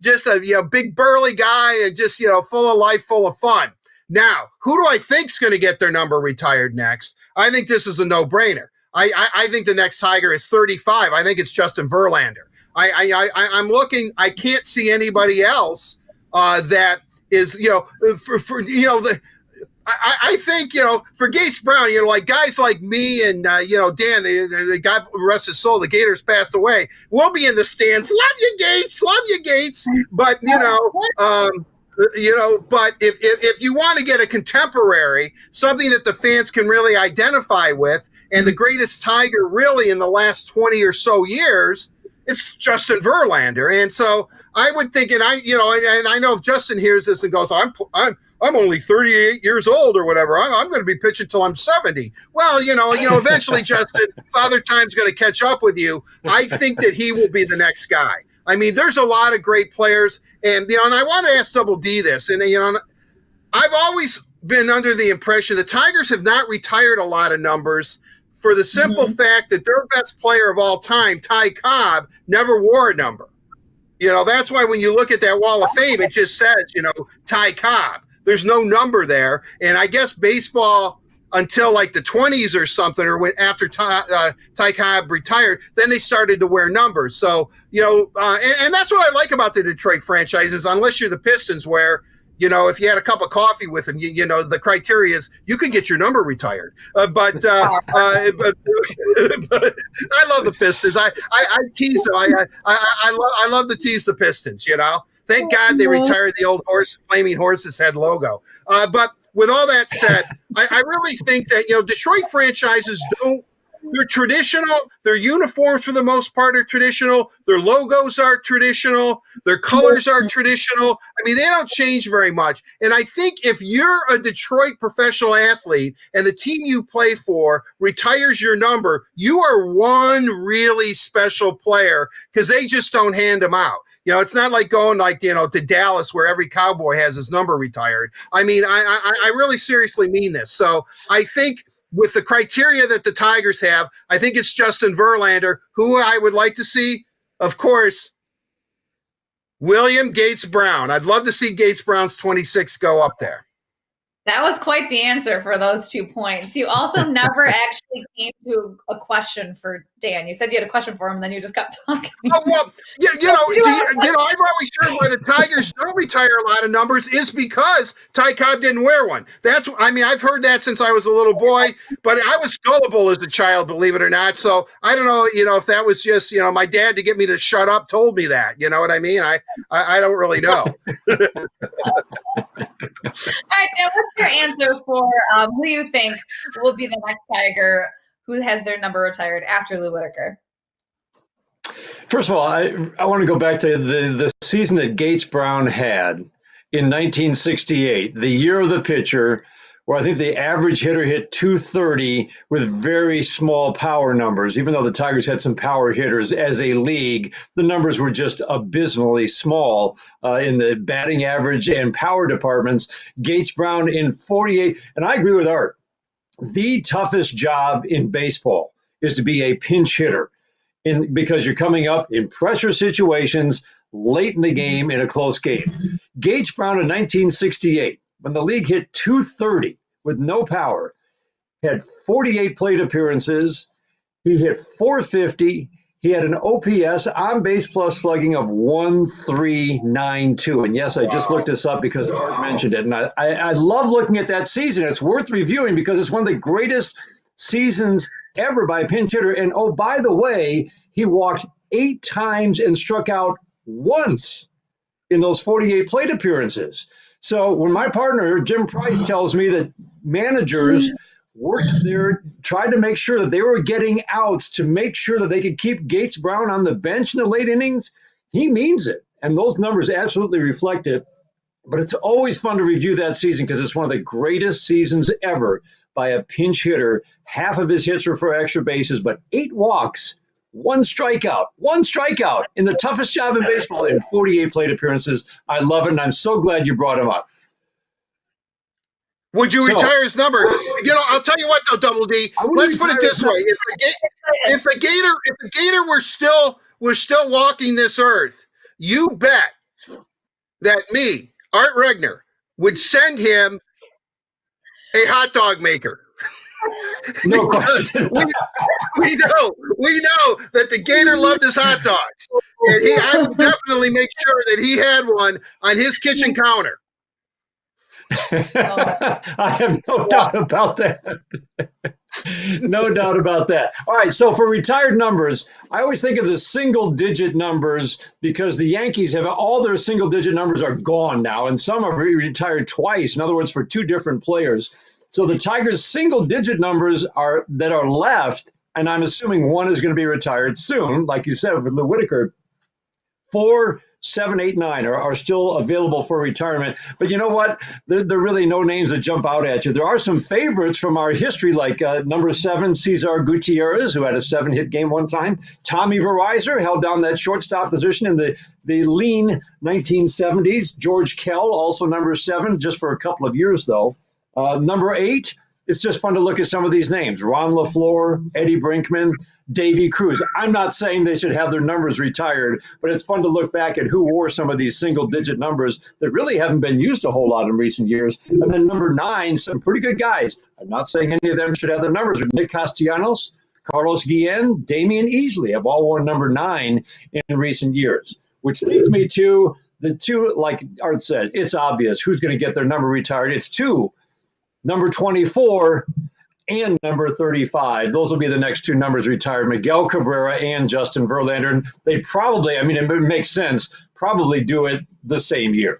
just a big burly guy and just, full of life, full of fun. Now, who do I think is going to get their number retired next? I think this is a no-brainer. I think the next Tiger is 35. I think it's Justin Verlander. I'm looking. I can't see anybody else that is, I think, for Gates Brown, like guys like me and, Dan, the God rest his soul, the Gators passed away. We'll be in the stands. Love you, Gates. But, but if you want to get a contemporary, something that the fans can really identify with, and the greatest Tiger really in the last 20 or so years, it's Justin Verlander. And so I would think, and I know if Justin hears this and goes, I'm only 38 years old or whatever. I'm going to be pitching till I'm 70. Well, eventually, Justin, Father Time's going to catch up with you. I think that he will be the next guy. I mean, there's a lot of great players, and and I want to ask Double D this, and I've always been under the impression the Tigers have not retired a lot of numbers for the simple fact that their best player of all time, Ty Cobb, never wore a number. That's why when you look at that Wall of Fame, it just says, Ty Cobb. there's no number there. And I guess baseball until like the 20s or something, or when after Ty Cobb retired, then they started to wear numbers. So, and that's what I like about the Detroit franchises, unless you're the Pistons, where, if you had a cup of coffee with them, the criteria is you can get your number retired. But I love the Pistons. I tease them. I love to tease the Pistons. Thank God they retired the old flaming horse's head logo. But with all that said, I really think that Detroit franchises they're traditional. Their uniforms, for the most part, are traditional. Their logos are traditional. Their colors are traditional. I mean, they don't change very much. And I think if you're a Detroit professional athlete and the team you play for retires your number, you are one really special player, because they just don't hand them out. It's not like going to Dallas, where every Cowboy has his number retired. I mean, I really seriously mean this. So I think with the criteria that the Tigers have, I think it's Justin Verlander, who I would like to see, of course, William Gates Brown. I'd love to see Gates Brown's 26 go up there. That was quite the answer for those 2 points. You also never actually came to a question for Dan. You said you had a question for him, and then you just kept talking. Oh, well, I've always heard why the Tigers don't retire a lot of numbers is because Ty Cobb didn't wear one. I've heard that since I was a little boy, but I was gullible as a child, believe it or not. So I don't know, if that was just, my dad to get me to shut up told me that. You know what I mean? I don't really know. All right, now what's your answer for who you think will be the next Tiger who has their number retired after Lou Whitaker? First of all, I want to go back to the season that Gates Brown had in 1968, the year of the pitcher, where I think the average hitter hit 230 with very small power numbers. Even though the Tigers had some power hitters as a league, the numbers were just abysmally small in the batting average and power departments. Gates Brown in 48, and I agree with Art. The toughest job in baseball is to be a pinch hitter, because you're coming up in pressure situations late in the game in a close game. Gates Brown in 1968, when the league hit 230 with no power, had 48 plate appearances. He hit 450. He had an OPS, on base plus slugging, of 1.392. And yes, I just looked this up because Art mentioned it. And I love looking at that season. It's worth reviewing because it's one of the greatest seasons ever by a pinch hitter. And oh, by the way, he walked 8 times and struck out once in those 48 plate appearances. So when my partner, Jim Price, tells me that managers worked there, tried to make sure that they were getting outs to make sure that they could keep Gates Brown on the bench in the late innings, he means it. And those numbers absolutely reflect it. But it's always fun to review that season because it's one of the greatest seasons ever by a pinch hitter. Half of his hits were for extra bases, but 8 walks, 1 strikeout in the toughest job in baseball in 48 plate appearances. I love it, and I'm so glad you brought him up. Would you retire his number? I'll tell you what, though, Double D. Let's put it this way: if the Gator were still walking this earth, you bet that me, Art Regner, would send him a hot dog maker. No question. we know that the Gator loved his hot dogs, and I would definitely make sure that he had one on his kitchen counter. I have no doubt about that. No doubt about that. All right, so for retired numbers, I always think of the single-digit numbers because the Yankees have all their single-digit numbers are gone now, and some are retired twice. In other words, for 2 different players. So the Tigers' single-digit numbers that are left, and I'm assuming one is going to be retired soon, like you said with Lou Whitaker. 4, 7, 8, 9 are still available for retirement. But you know what? There are really no names that jump out at you. There are some favorites from our history, like number 7, Cesar Gutierrez, who had a 7-hit game one time. Tommy Verizor held down that shortstop position in the lean 1970s. George Kell, also number 7, just for a couple of years, though. Number 8, it's just fun to look at some of these names. Ron LaFleur, Eddie Brinkman, Davy Cruz. I'm not saying they should have their numbers retired, but it's fun to look back at who wore some of these single-digit numbers that really haven't been used a whole lot in recent years. And then number 9, some pretty good guys. I'm not saying any of them should have their numbers. Nick Castellanos, Carlos Guillen, Damian Easley have all worn number 9 in recent years, which leads me to the two, like Art said, it's obvious who's going to get their number retired. It's 2, number 24 and number 35. Those will be the next 2 numbers retired, Miguel Cabrera and Justin Verlander. And they probably, I mean, it makes sense, probably do it the same year.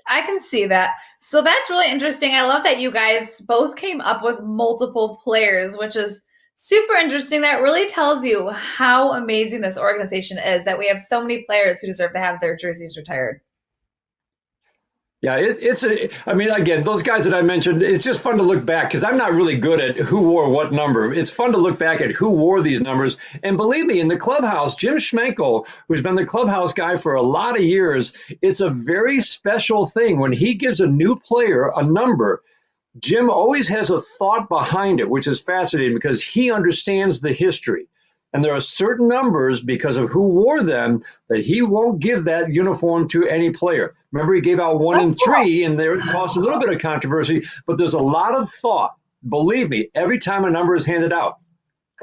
I can see that. So that's really interesting. I love that you guys both came up with multiple players, which is super interesting. That really tells you how amazing this organization is, that we have so many players who deserve to have their jerseys retired. Yeah, I mean, again, those guys that I mentioned, it's just fun to look back because I'm not really good at who wore what number. It's fun to look back at who wore these numbers. And believe me, in the clubhouse, Jim Schmenkel, who's been the clubhouse guy for a lot of years, it's a very special thing. When he gives a new player a number, Jim always has a thought behind it, which is fascinating because he understands the history. And there are certain numbers, because of who wore them, that he won't give that uniform to any player. Remember, he gave out 1 and 3, and there caused a little bit of controversy, but there's a lot of thought. Believe me, every time a number is handed out,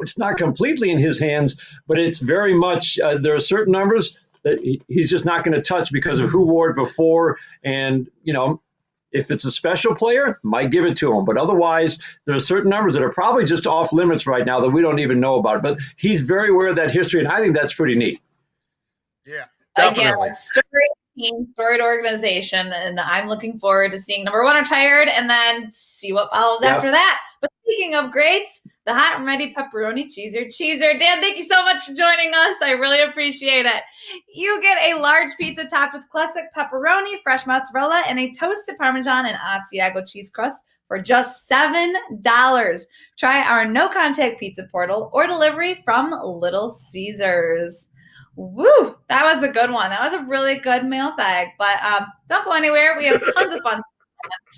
it's not completely in his hands, but it's very much, there are certain numbers that he's just not going to touch because of who wore it before. And, you know, if it's a special player, might give it to him. But otherwise, there are certain numbers that are probably just off limits right now that we don't even know about. But he's very aware of that history, and I think that's pretty neat. Yeah, definitely. Again, storied team, storied organization, and I'm looking forward to seeing number 1 retired and then see what follows after that. But speaking of greats, the hot and ready pepperoni cheeser. Dan, thank you so much for joining us. I really appreciate it. You get a large pizza topped with classic pepperoni, fresh mozzarella, and a toasted Parmesan and Asiago cheese crust for just $7. Try our no-contact pizza portal or delivery from Little Caesars. Woo, that was a good one. That was a really good mailbag. But don't go anywhere. We have tons of fun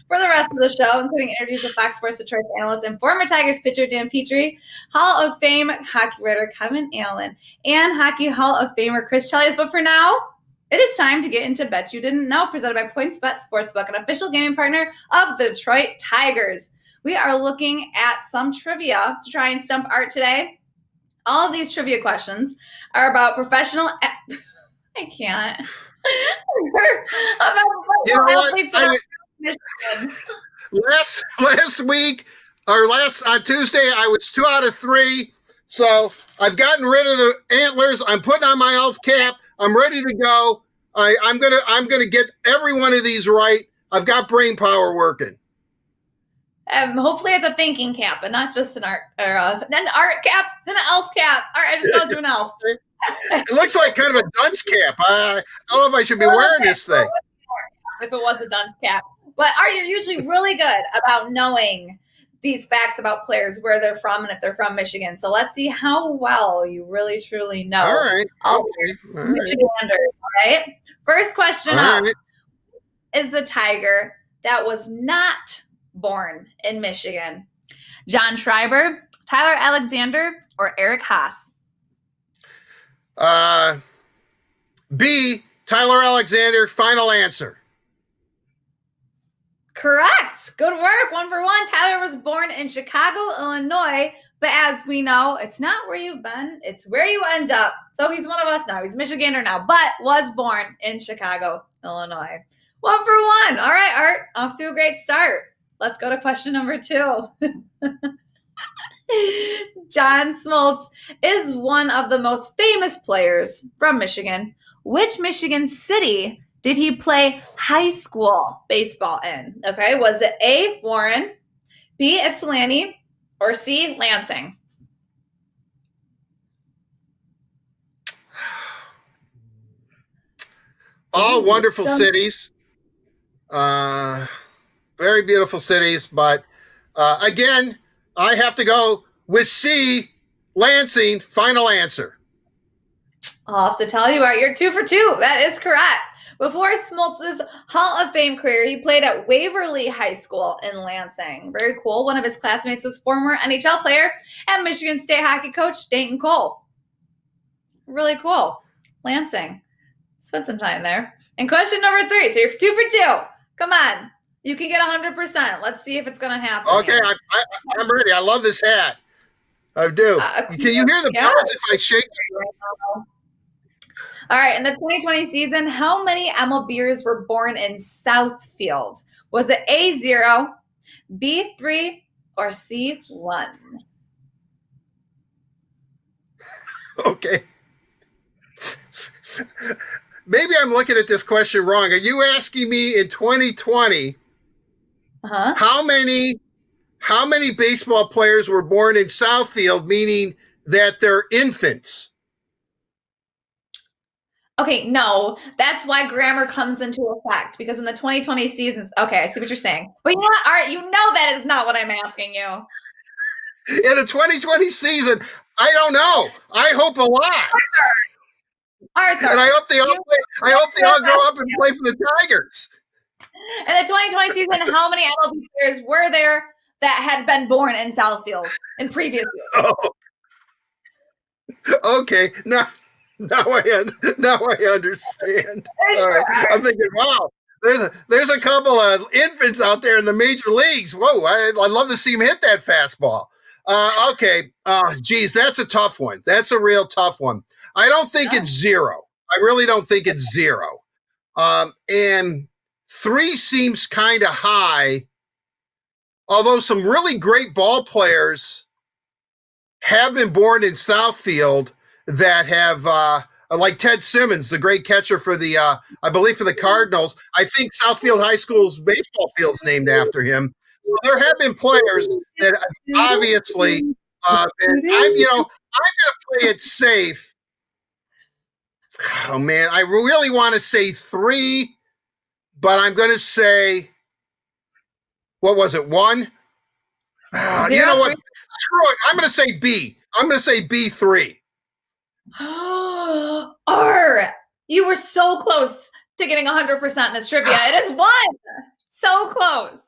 for the rest of the show, including interviews with Fox Sports Detroit analyst and former Tigers pitcher Dan Petrie, Hall of Fame hockey writer Kevin Allen, and Hockey Hall of Famer Chris Chelios. But for now, it is time to get into Bet You Didn't Know, presented by PointsBet Sportsbook, an official gaming partner of the Detroit Tigers. We are looking at some trivia to try and stump Art today. All of these trivia questions are about professional. I can't. About professional athletes that are Michigan. Last week, or on Tuesday, I was 2 out of 3. So I've gotten rid of the antlers. I'm putting on my elf cap. I'm ready to go. I'm gonna get every one of these right. I've got brain power working. Hopefully it's a thinking cap and not just an art cap, then an elf cap. All right, I just called you an elf. It looks like kind of a dunce cap. I don't know if I should be wearing this thing. If it was a dunce cap. But you're usually really good about knowing these facts about players, where they're from, and if they're from Michigan. So let's see how well you really, truly know. All right. Michiganders, all right? First question up is the Tiger that was not born in Michigan. John Schreiber, Tyler Alexander, or Eric Haas? B, Tyler Alexander, final answer. Correct. Good work. 1 for 1. Tyler was born in Chicago, Illinois, but as we know, it's not where you've been, it's where you end up. So he's one of us now. He's Michigander now, but was born in Chicago, Illinois. 1 for 1. All right, Art, off to a great start. Let's go to question number 2. John Smoltz is one of the most famous players from Michigan. Which Michigan city did he play high school baseball in? Okay, was it A, Warren, B, Ypsilanti, or C, Lansing? All wonderful cities. Very beautiful cities, but again, I have to go with C, Lansing, final answer. I'll have to tell you, Art, you're 2 for 2. That is correct. Before Smoltz's Hall of Fame career, he played at Waverly High School in Lansing. Very cool. One of his classmates was former NHL player and Michigan State hockey coach Dayton Cole. Really cool. Lansing. Spent some time there. And question number 3. So you're 2 for 2. Come on. You can get 100%. Let's see if it's going to happen. Okay, I'm ready. I love this hat. I do. Can you hear the bells if I shake it? All right. In the 2020 season, how many MLBers were born in Southfield? Was it A0, B3, or C1? Okay. Maybe I'm looking at this question wrong. Are you asking me in 2020 how many baseball players were born in Southfield, meaning that they're infants? Okay, no, that's why grammar comes into effect, because in the 2020 seasons, okay, I see what you're saying. But you know what, Art, you know that is not what I'm asking you. In the 2020 season, I don't know. I hope a lot. Arthur. And I hope they all grow up and play for the Tigers. In the 2020 season, how many MLB players were there that had been born in Southfield in previous years? Oh. Okay, now I understand. All right, I'm thinking, wow, there's a couple of infants out there in the major leagues. Whoa, I'd love to see him hit that fastball. Okay, geez, that's a tough one. That's a real tough one. I don't think it's 0. I really don't think it's 0. And 3 seems kind of high, although some really great ball players have been born in Southfield that have, like Ted Simmons, the great catcher for the, I believe for the Cardinals. I think Southfield High School's baseball field's named after him. So there have been players that obviously, and I'm going to play it safe. Oh man, I really want to say 3, but I'm going to say, what was it, 1? You know what? Screw it. I'm going to say B. I'm going to say B3. You were so close to getting 100% in this trivia. It is 1. So close.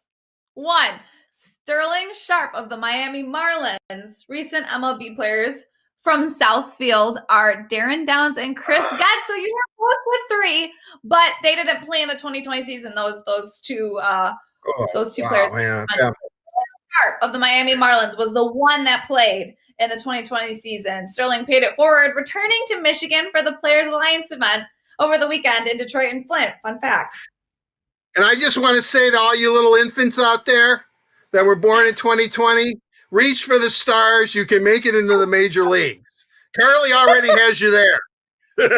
1. Sterling Sharp of the Miami Marlins. Recent MLB players from Southfield are Darren Downs and Chris Getz. So you were close with 3, but they didn't play in the 2020 season. Those two players. Man. Sharp of the Miami Marlins was the one that played in the 2020 season. Sterling paid it forward, returning to Michigan for the Players Alliance event over the weekend in Detroit and Flint. Fun fact. And I just want to say to all you little infants out there that were born in 2020, reach for the stars. You can make it into the major leagues. Carly already has you there. You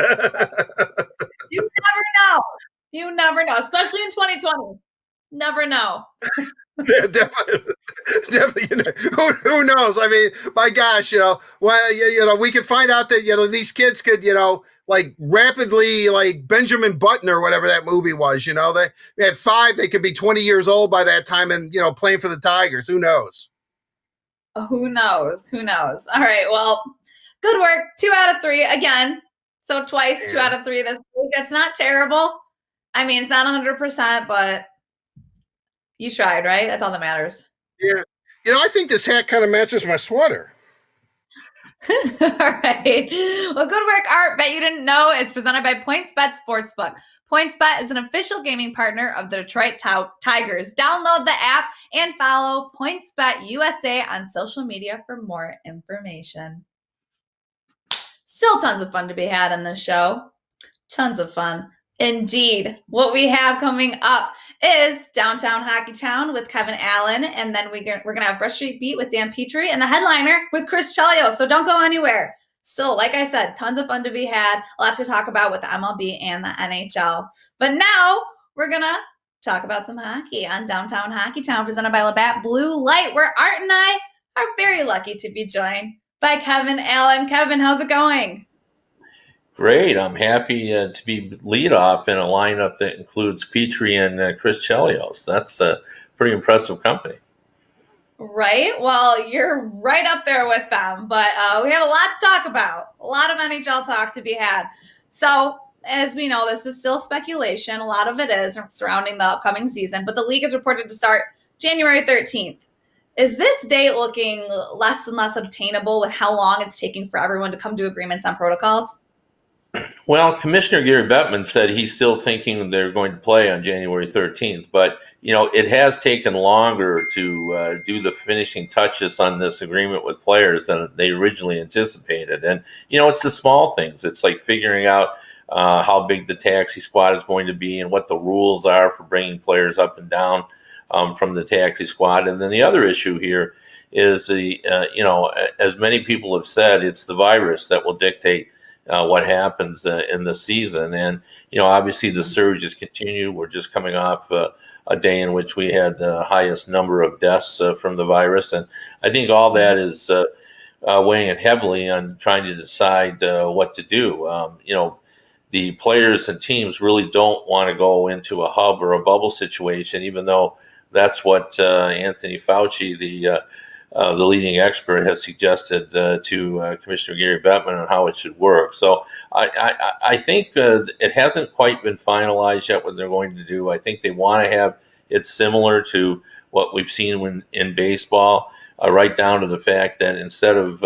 never know. You never know, especially in 2020. Never know. Yeah, definitely. You know, who knows? I mean, my gosh, we could find out that these kids could, like rapidly, like Benjamin Button or whatever that movie was. They at 5, they could be 20 years old by that time, and playing for the Tigers. Who knows? Who knows? Who knows? All right. Well, good work. 2 out of 3 again. So twice, 2 out of 3 this week. That's not terrible. I mean, it's not 100%, but you tried, right? That's all that matters. Yeah. I think this hat kind of matches my sweater. All right. Well, good work, Art. Bet you didn't know is presented by PointsBet Sportsbook. PointsBet is an official gaming partner of the Detroit Tigers. Download the app and follow PointsBet USA on social media for more information. Still tons of fun to be had on this show. Tons of fun. Indeed. What we have coming up is Downtown Hockey Town with Kevin Allen, and then we're going to have Brush Street Beat with Dan Petrie, and the headliner with Chris Chelios. So don't go anywhere. Still, like I said, tons of fun to be had. Lots to talk about with the MLB and the NHL. But now we're going to talk about some hockey on Downtown Hockey Town, presented by Labatt Blue Light, where Art and I are very lucky to be joined by Kevin Allen. Kevin, how's it going? Great. I'm happy to be lead off in a lineup that includes Petrie and Chris Chelios. That's a pretty impressive company. Right? Well, you're right up there with them, but we have a lot to talk about. A lot of NHL talk to be had. So as we know, this is still speculation. A lot of it is surrounding the upcoming season, but the league is reported to start January 13th. Is this date looking less and less obtainable with how long it's taking for everyone to come to agreements on protocols? Well, Commissioner Gary Bettman said he's still thinking they're going to play on January 13th, but it has taken longer to do the finishing touches on this agreement with players than they originally anticipated. And it's the small things. It's like figuring out how big the taxi squad is going to be and what the rules are for bringing players up and down from the taxi squad. And then the other issue here is as many people have said, it's the virus that will dictate what happens in the season. And, obviously the surges continue. We're just coming off a day in which we had the highest number of deaths from the virus. And I think all that is weighing it heavily on trying to decide what to do. The players and teams really don't want to go into a hub or a bubble situation, even though that's what Anthony Fauci, the leading expert, has suggested to Commissioner Gary Bettman on how it should work. So I think it hasn't quite been finalized yet what they're going to do. I think they want to have it similar to what we've seen in baseball, right down to the fact that instead of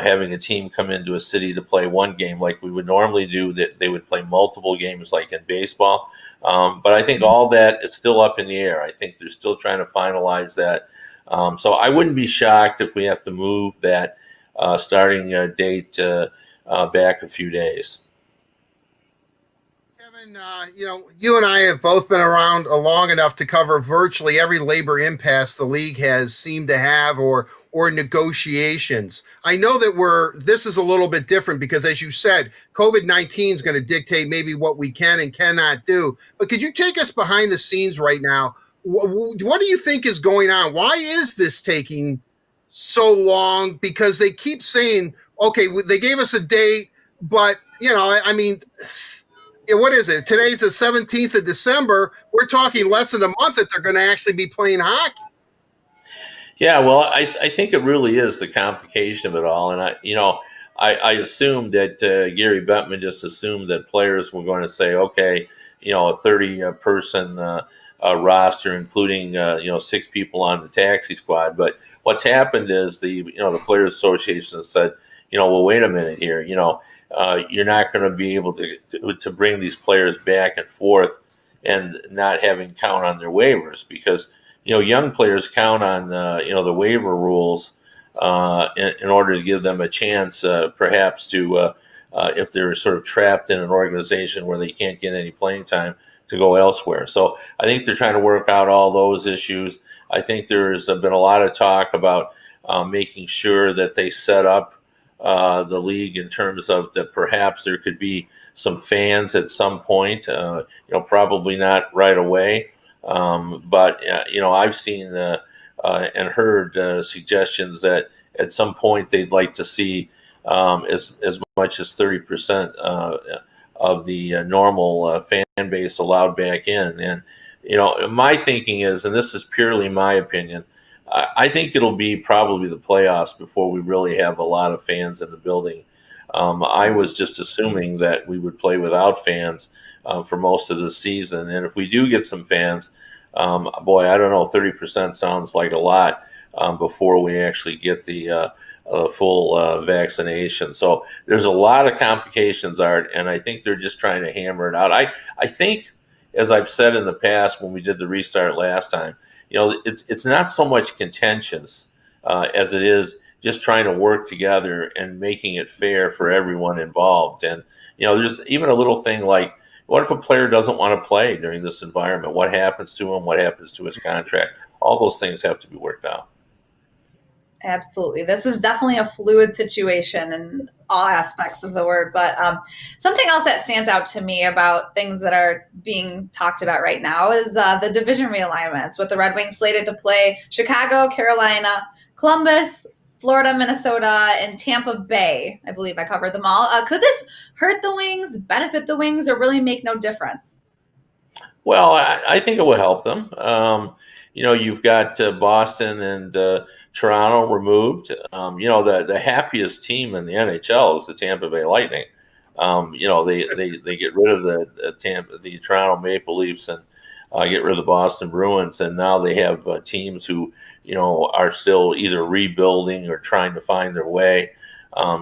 having a team come into a city to play one game like we would normally do, that they would play multiple games like in baseball. But I think all that is still up in the air. I think they're still trying to finalize that. So I wouldn't be shocked if we have to move that starting date back a few days. Kevin, you and I have both been around long enough to cover virtually every labor impasse the league has seemed to have or negotiations. I know that this is a little bit different because, as you said, COVID-19 is going to dictate maybe what we can and cannot do. But could you take us behind the scenes right now? What do you think is going on? Why is this taking so long? Because they keep saying, okay, they gave us a date, but, what is it? Today's the 17th of December. We're talking less than a month that they're going to actually be playing hockey. Yeah, well, I think it really is the complication of it all. And I assumed that Gary Bettman just assumed that players were going to say, okay, a 30-person roster, including 6 people on the taxi squad. But what's happened is the Players Association said, well, wait a minute here. You're not going to be able to bring these players back and forth and not having count on their waivers, because young players count on the waiver rules in order to give them a chance, perhaps to if they're sort of trapped in an organization where they can't get any playing time, to go elsewhere. So I think they're trying to work out all those issues. I think there's been a lot of talk about making sure that they set up the league in terms of that perhaps there could be some fans at some point, probably not right away. But I've seen and heard suggestions that at some point they'd like to see as much as 30% of the normal fan base allowed back in. And my thinking is, and this is purely my opinion, I think it'll be probably the playoffs before we really have a lot of fans in the building. I was just assuming that we would play without fans for most of the season. And if we do get some fans, boy, I don't know, 30% sounds like a lot before we actually get the full vaccination. So there's a lot of complications, Art, and I think they're just trying to hammer it out. I think, as I've said in the past when we did the restart last time, it's not so much contentious as it is just trying to work together and making it fair for everyone involved. And, there's even a little thing like, what if a player doesn't want to play during this environment? What happens to him? What happens to his contract? All those things have to be worked out. Absolutely. This is definitely a fluid situation in all aspects of the word. But something else that stands out to me about things that are being talked about right now is the division realignments, with the Red Wings slated to play Chicago, Carolina, Columbus, Florida, Minnesota, and Tampa Bay. I believe I covered them all. Could this hurt the Wings, benefit the Wings, or really make no difference? Well, I think it would help them. You've got Boston and Toronto removed. The happiest team in the NHL is the Tampa Bay Lightning. They get rid of the Toronto Maple Leafs and get rid of the Boston Bruins, and now they have teams who are still either rebuilding or trying to find their way.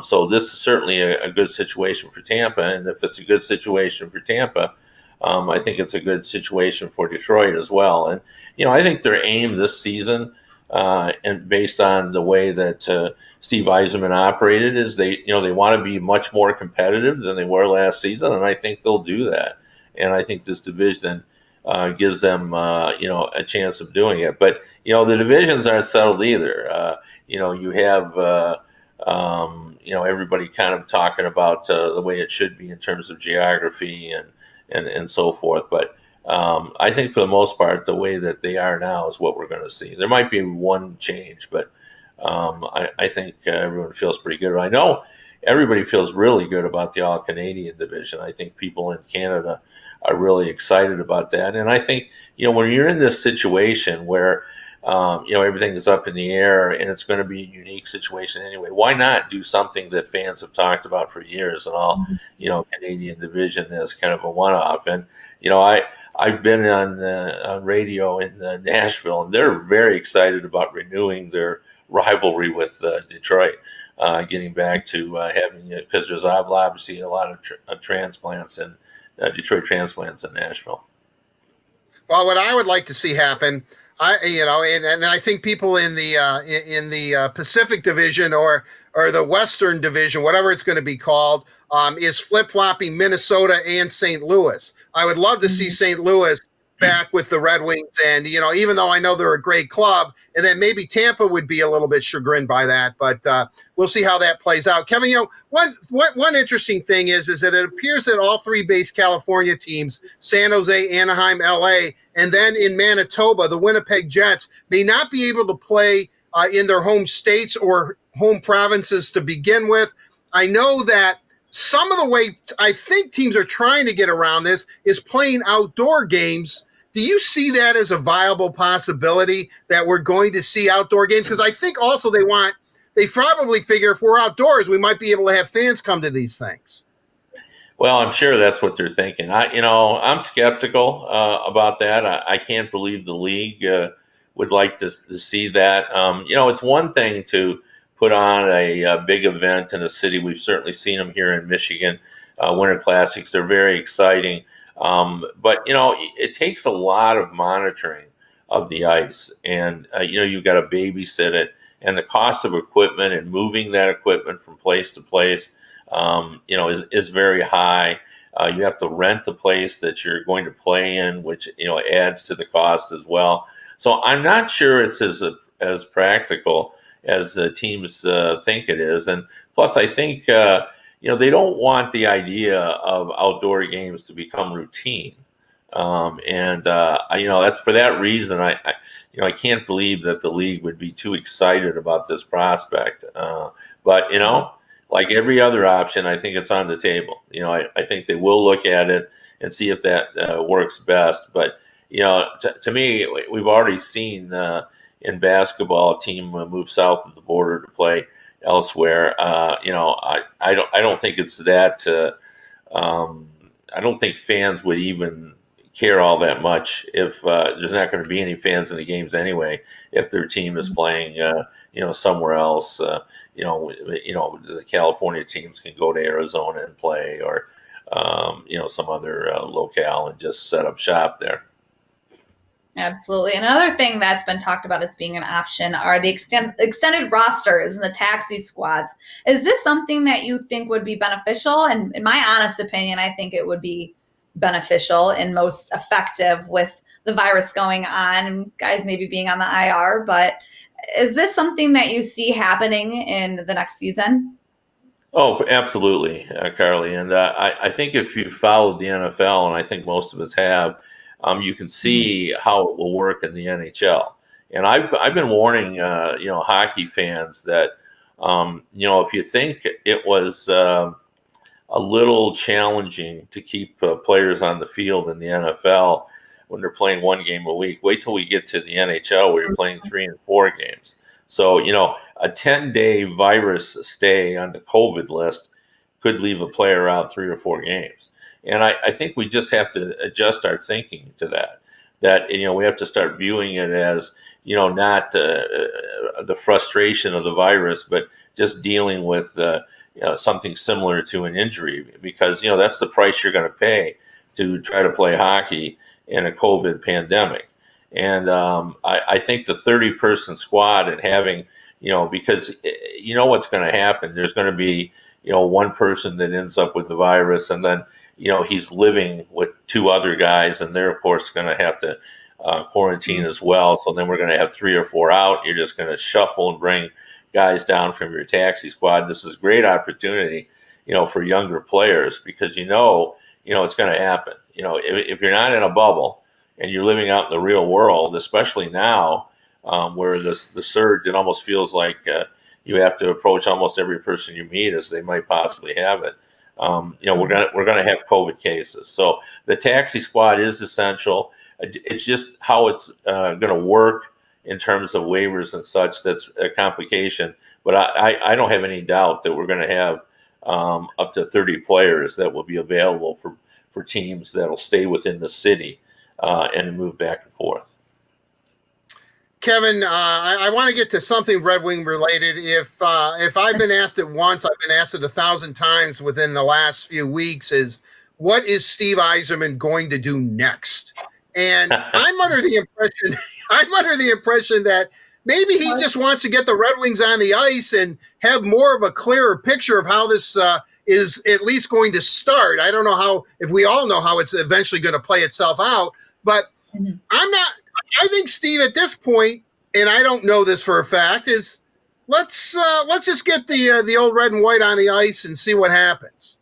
So this is certainly a good situation for Tampa, and if it's a good situation for Tampa, I think it's a good situation for Detroit as well. And I think their aim this season, and based on the way that Steve Eiserman operated, is they want to be much more competitive than they were last season, and I think they'll do that. And I think this division gives them a chance of doing it. But the divisions aren't settled either. You have everybody kind of talking about the way it should be in terms of geography and so forth. But I think for the most part, the way that they are now is what we're going to see. There might be one change, but I think everyone feels pretty good. I know everybody feels really good about the All-Canadian division. I think people in Canada are really excited about that. And I think, when you're in this situation where, everything is up in the air and it's going to be a unique situation anyway, why not do something that fans have talked about for years and all, Canadian division as kind of a one-off. And, I've been on radio in Nashville, and they're very excited about renewing their rivalry with Detroit, getting back to having it, because there's obviously a lot of transplants and Detroit transplants in Nashville. Well, what I would like to see happen, and I think people in the Pacific Division or the Western Division, whatever it's going to be called, is flip-flopping Minnesota and St. Louis. I would love to see St. Louis back with the Red Wings, and even though I know they're a great club, and then maybe Tampa would be a little bit chagrined by that, but we'll see how that plays out. Kevin, one interesting thing is that it appears that all three base California teams, San Jose, Anaheim, LA, and then in Manitoba, the Winnipeg Jets, may not be able to play in their home states or home provinces to begin with. I know that some of the way I think teams are trying to get around this is playing outdoor games. Do you see that as a viable possibility that we're going to see outdoor games? Because I think also they probably figure if we're outdoors, we might be able to have fans come to these things. Well, I'm sure that's what they're thinking. I'm skeptical about that. I can't believe the league would like to see that. It's one thing to put on a big event in a city. We've certainly seen them here in Michigan, Winter Classics. They're very exciting. But it takes a lot of monitoring of the ice, and you've got to babysit it, and the cost of equipment and moving that equipment from place to place, is very high. You have to rent the place that you're going to play in, which adds to the cost as well. So I'm not sure it's as practical as the teams think it is, and plus I think they don't want the idea of outdoor games to become routine, and that's for that reason I can't believe that the league would be too excited about this prospect. But like every other option, I think it's on the table. I think they will look at it and see if that works best. But to me, we've already seen in basketball a team move south of the border to play elsewhere. I don't think it's that. I don't think fans would even care all that much if there's not going to be any fans in the games anyway. If their team is playing, somewhere else, the California teams can go to Arizona and play, or some other locale and just set up shop there. Absolutely. Another thing that's been talked about as being an option are the extended rosters and the taxi squads. Is this something that you think would be beneficial? And in my honest opinion, I think it would be beneficial and most effective with the virus going on and guys maybe being on the IR. But is this something that you see happening in the next season? Oh, absolutely, Carly. And I think if you followed the NFL, and I think most of us have, you can see how it will work in the NHL. And I've been warning hockey fans that if you think it was a little challenging to keep players on the field in the NFL when they're playing one game a week, wait till we get to the NHL where you're playing 3 and 4 games. So a 10-day virus stay on the COVID list could leave a player out 3 or 4 games. And I think we just have to adjust our thinking to that. That, we have to start viewing it as, not the frustration of the virus, but just dealing with something similar to an injury, because that's the price you're going to pay to try to play hockey in a COVID pandemic. And I think the 30-person squad and having, because what's going to happen. There's going to be one person that ends up with the virus, and then he's living with 2 other guys, and they're of course going to have to quarantine as well. So then we're going to have 3 or 4 out. You're just going to shuffle and bring guys down from your taxi squad. This is a great opportunity, for younger players, because it's going to happen. If you're not in a bubble and you're living out in the real world, especially now, where the surge, it almost feels like you have to approach almost every person you meet as they might possibly have it. We're gonna have COVID cases, so the taxi squad is essential. It's just how it's going to work in terms of waivers and such that's a complication. But I don't have any doubt that we're going to have up to 30 players that will be available for teams that'll stay within the city and move back and forth. Kevin, I want to get to something Red Wing related. If I've been asked it once, I've been asked it 1,000 times within the last few weeks, is what is Steve Eiserman going to do next? And I'm under the impression that maybe he just wants to get the Red Wings on the ice and have more of a clearer picture of how this is at least going to start. I don't know if we all know how it's eventually going to play itself out, but I think Steve at this point, and I don't know this for a fact, is let's just get the old red and white on the ice and see what happens.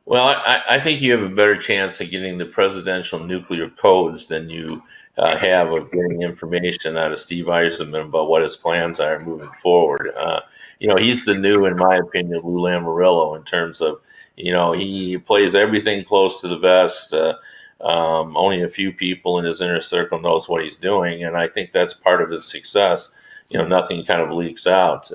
Well, I think you have a better chance of getting the presidential nuclear codes than you have of getting information out of Steve Eiserman about what his plans are moving forward. He's the new, in my opinion, Lou Lamoriello in terms of, he plays everything close to the vest. Only a few people in his inner circle knows what he's doing, and I think that's part of his success. Nothing kind of leaks out.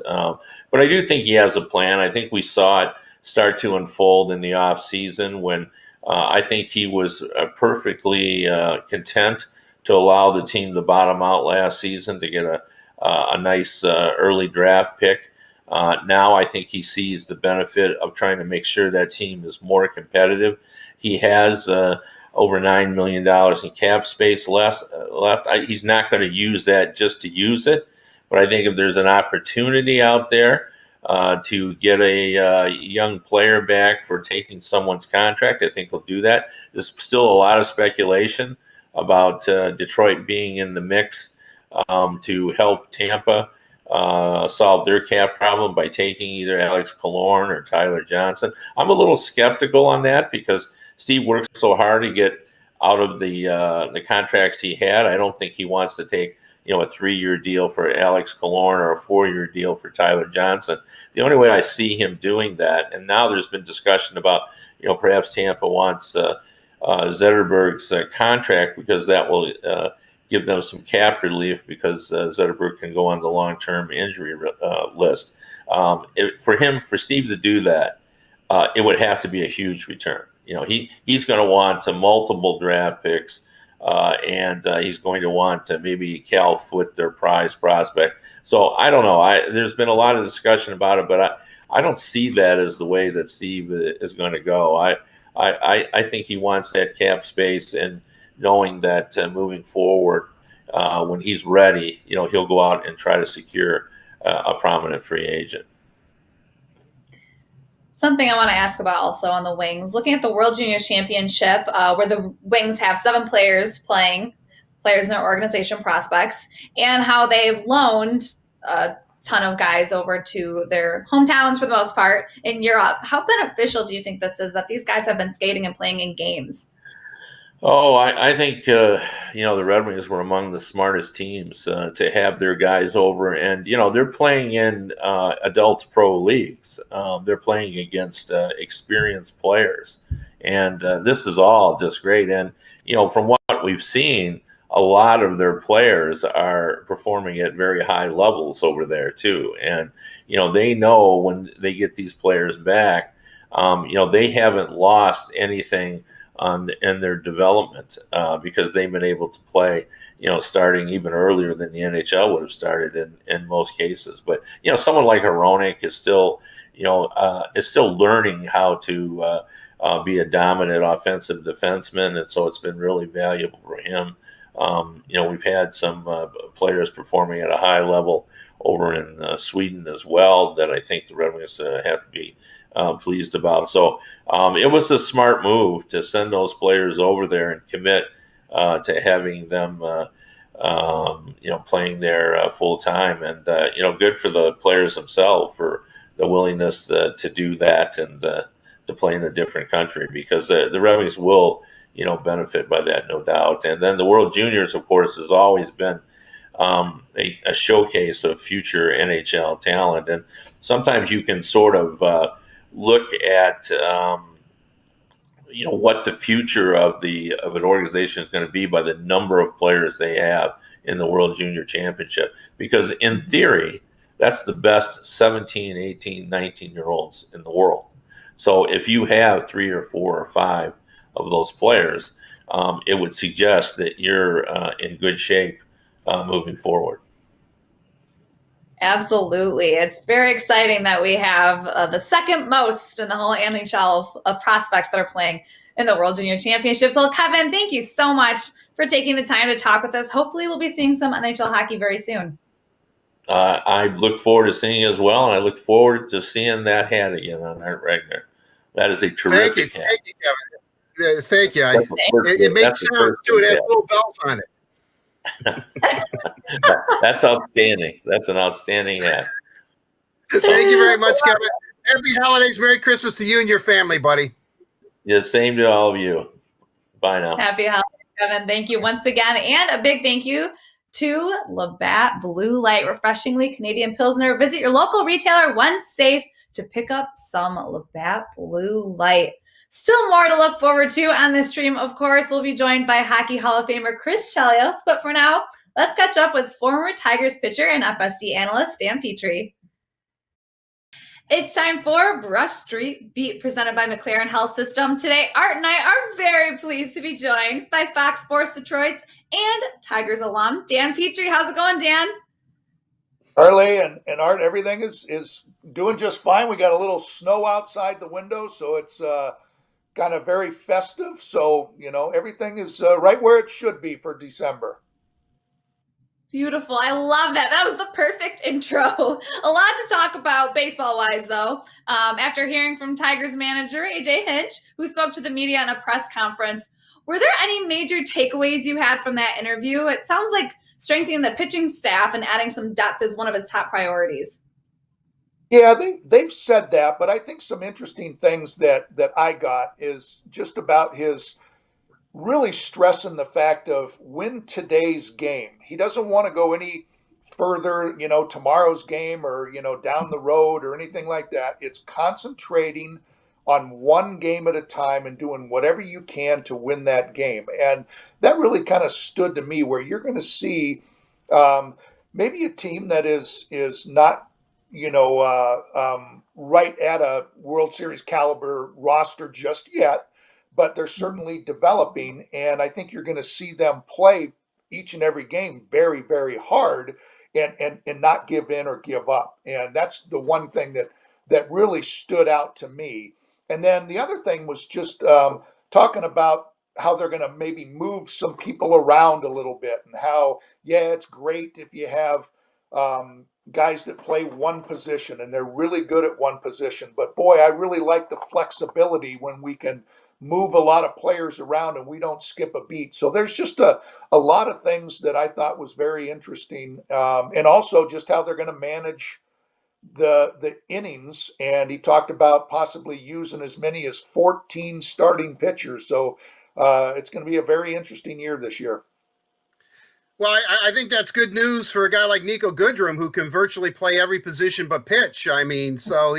But I do think he has a plan. I think we saw it start to unfold in the off season when I think he was perfectly content to allow the team to bottom out last season to get a nice early draft pick. Now I think he sees the benefit of trying to make sure that team is more competitive. He has over $9 million in cap space left. He's not going to use that just to use it, but I think if there's an opportunity out there to get a young player back for taking someone's contract, I think he'll do that. There's still a lot of speculation about Detroit being in the mix to help Tampa solve their cap problem by taking either Alex Killorn or Tyler Johnson. I'm a little skeptical on that because Steve worked so hard to get out of the contracts he had. I don't think he wants to take a 3-year deal for Alex Killorn or a 4-year deal for Tyler Johnson. The only way I see him doing that, and now there's been discussion about, perhaps Tampa wants Zetterberg's contract because that will give them some cap relief because Zetterberg can go on the long-term injury list. For Steve to do that, it would have to be a huge return. He's going to want multiple draft picks. And he's going to want to maybe Cal Foote, their prize prospect. So I don't know. There's been a lot of discussion about it, but I don't see that as the way that Steve is going to go. I think he wants that cap space, and knowing that moving forward, when he's ready, he'll go out and try to secure a prominent free agent. Something I want to ask about also on the Wings, looking at the World Juniors Championship, where the Wings have 7 players in their organization, prospects, and how they've loaned a ton of guys over to their hometowns for the most part in Europe. How beneficial do you think this is that these guys have been skating and playing in games? Oh, I think, the Red Wings were among the smartest teams to have their guys over. And, they're playing in adult pro leagues. They're playing against experienced players. And this is all just great. And, from what we've seen, a lot of their players are performing at very high levels over there too. And, they know when they get these players back, they haven't lost anything in their development because they've been able to play, starting even earlier than the NHL would have started in most cases. But, someone like Pronick is still, learning how to be a dominant offensive defenseman. And so it's been really valuable for him. We've had some players performing at a high level over in Sweden as well that I think the Red Wings have to be pleased about. So it was a smart move to send those players over there and commit to having them, playing there full time, and good for the players themselves for the willingness to do that and to play in a different country, because the Red Wings will, benefit by that, no doubt. And then the World Juniors, of course, has always been a showcase of future NHL talent, and sometimes you can sort of look at what the future of an organization is going to be by the number of players they have in the World Junior Championship, because in theory that's the best 17, 18, 19-year-olds in the world. So if you have 3 or 4 or 5 of those players, it would suggest that you're in good shape moving forward. Absolutely. It's very exciting that we have the second most in the whole NHL of prospects that are playing in the World Junior Championships. Well, Kevin, thank you so much for taking the time to talk with us. Hopefully we'll be seeing some NHL hockey very soon. I look forward to seeing it as well, and I look forward to seeing that hat again on Art Regner. That is a terrific hat. Thank you, Kevin. Thank you. It makes sound too. It has little bells on it. That's outstanding. That's an outstanding hat. Thank you very much, Kevin. Happy holidays. Merry Christmas to you and your family, buddy. Yeah, same to all of you. Bye now. Happy holidays, Kevin. Thank you once again. And a big thank you to Labatt Blue Light, refreshingly Canadian Pilsner. Visit your local retailer once safe to pick up some Labatt Blue Light. Still more to look forward to on this stream, of course. We'll be joined by Hockey Hall of Famer Chris Chelios. But for now, let's catch up with former Tigers pitcher and FSD analyst Dan Petrie. It's time for Brush Street Beat, presented by McLaren Health System. Today, Art and I are very pleased to be joined by Fox Sports Detroit's and Tigers alum, Dan Petrie. How's it going, Dan? Harley and Art, everything is doing just fine. We got a little snow outside the window, so it's kind of very festive. So, everything is right where it should be for December. Beautiful. I love that. That was the perfect intro. A lot to talk about baseball-wise, though. After hearing from Tigers manager AJ Hinch, who spoke to the media in a press conference, were there any major takeaways you had from that interview? It sounds like strengthening the pitching staff and adding some depth is one of his top priorities. Yeah, they've said that, but I think some interesting things that I got is just about his really stressing the fact of win today's game. He doesn't want to go any further, tomorrow's game or, down the road or anything like that. It's concentrating on one game at a time and doing whatever you can to win that game. And that really kind of stood to me, where you're going to see maybe a team that is not, right at a World Series caliber roster just yet, but they're certainly developing, and I think you're going to see them play each and every game very, very hard and not give in or give up. And that's the one thing that really stood out to me. And then the other thing was just talking about how they're going to maybe move some people around a little bit, and how, it's great if you have guys that play one position and they're really good at one position. But boy, I really like the flexibility when we can move a lot of players around and we don't skip a beat. So there's just a lot of things that I thought was very interesting. And also just how they're going to manage the innings. And he talked about possibly using as many as 14 starting pitchers. So it's going to be a very interesting year this year. Well, I think that's good news for a guy like Nico Goodrum, who can virtually play every position but pitch. I mean, so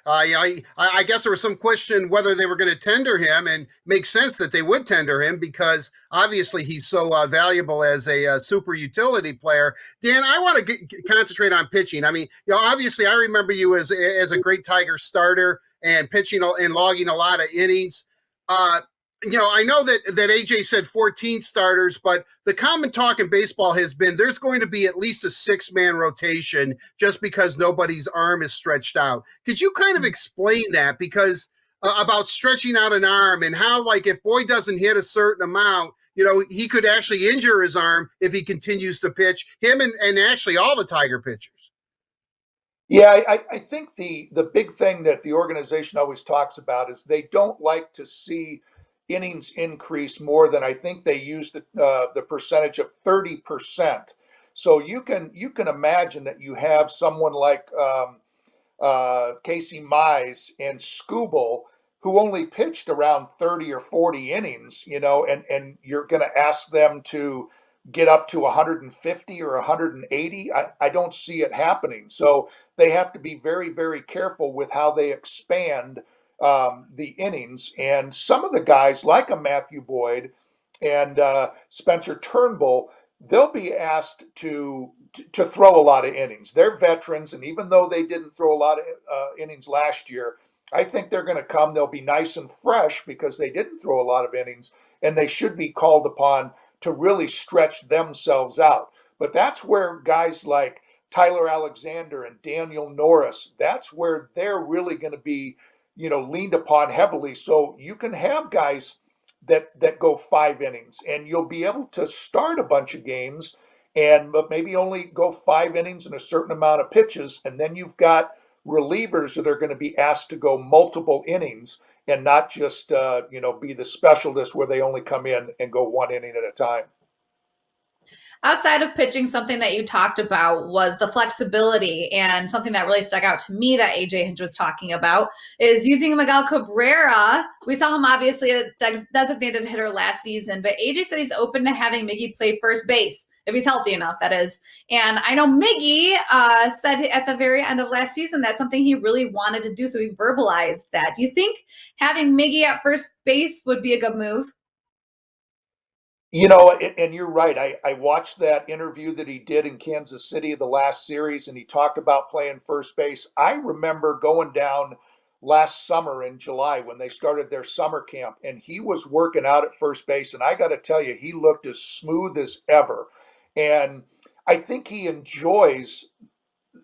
I guess there was some question whether they were going to tender him, and makes sense that they would tender him because obviously he's so valuable as a super utility player. Dan, I want to concentrate on pitching. I mean, obviously I remember you as a great Tiger starter and pitching and logging a lot of innings. I know that AJ said 14 starters, but the common talk in baseball has been there's going to be at least a 6-man rotation just because nobody's arm is stretched out. Could you kind of explain that? Because about stretching out an arm and how, like, if Boyd doesn't hit a certain amount, he could actually injure his arm if he continues to pitch, him and actually all the Tiger pitchers. Yeah, I think the big thing that the organization always talks about is they don't like to see innings increase more than, I think they use the percentage of 30%. So you can imagine that you have someone like Casey Mize and Skubal, who only pitched around 30 or 40 innings, and you're going to ask them to get up to 150 or 180. I don't see it happening. So they have to be very, very careful with how they expand the innings. And some of the guys, like a Matthew Boyd and Spencer Turnbull, they'll be asked to throw a lot of innings. They're veterans, and even though they didn't throw a lot of innings last year, I think they're going to come. They'll be nice and fresh because they didn't throw a lot of innings, and they should be called upon to really stretch themselves out. But that's where guys like Tyler Alexander and Daniel Norris, that's where they're really going to be, leaned upon heavily. So you can have guys that go 5 innings, and you'll be able to start a bunch of games but maybe only go 5 innings and a certain amount of pitches, and then you've got relievers that are going to be asked to go multiple innings and not just be the specialist where they only come in and go 1 inning at a time. Outside of pitching, something that you talked about was the flexibility, and something that really stuck out to me that AJ Hinch was talking about is using Miguel Cabrera. We saw him obviously a designated hitter last season, but AJ said he's open to having Miggy play first base if he's healthy enough, that is. And I know Miggy said at the very end of last season that's something he really wanted to do, so he verbalized that. Do you think having Miggy at first base would be a good move? And you're right. I watched that interview that he did in Kansas City, the last series, and he talked about playing first base. I remember going down last summer in July when they started their summer camp, and he was working out at first base, and I got to tell you, he looked as smooth as ever. And I think he enjoys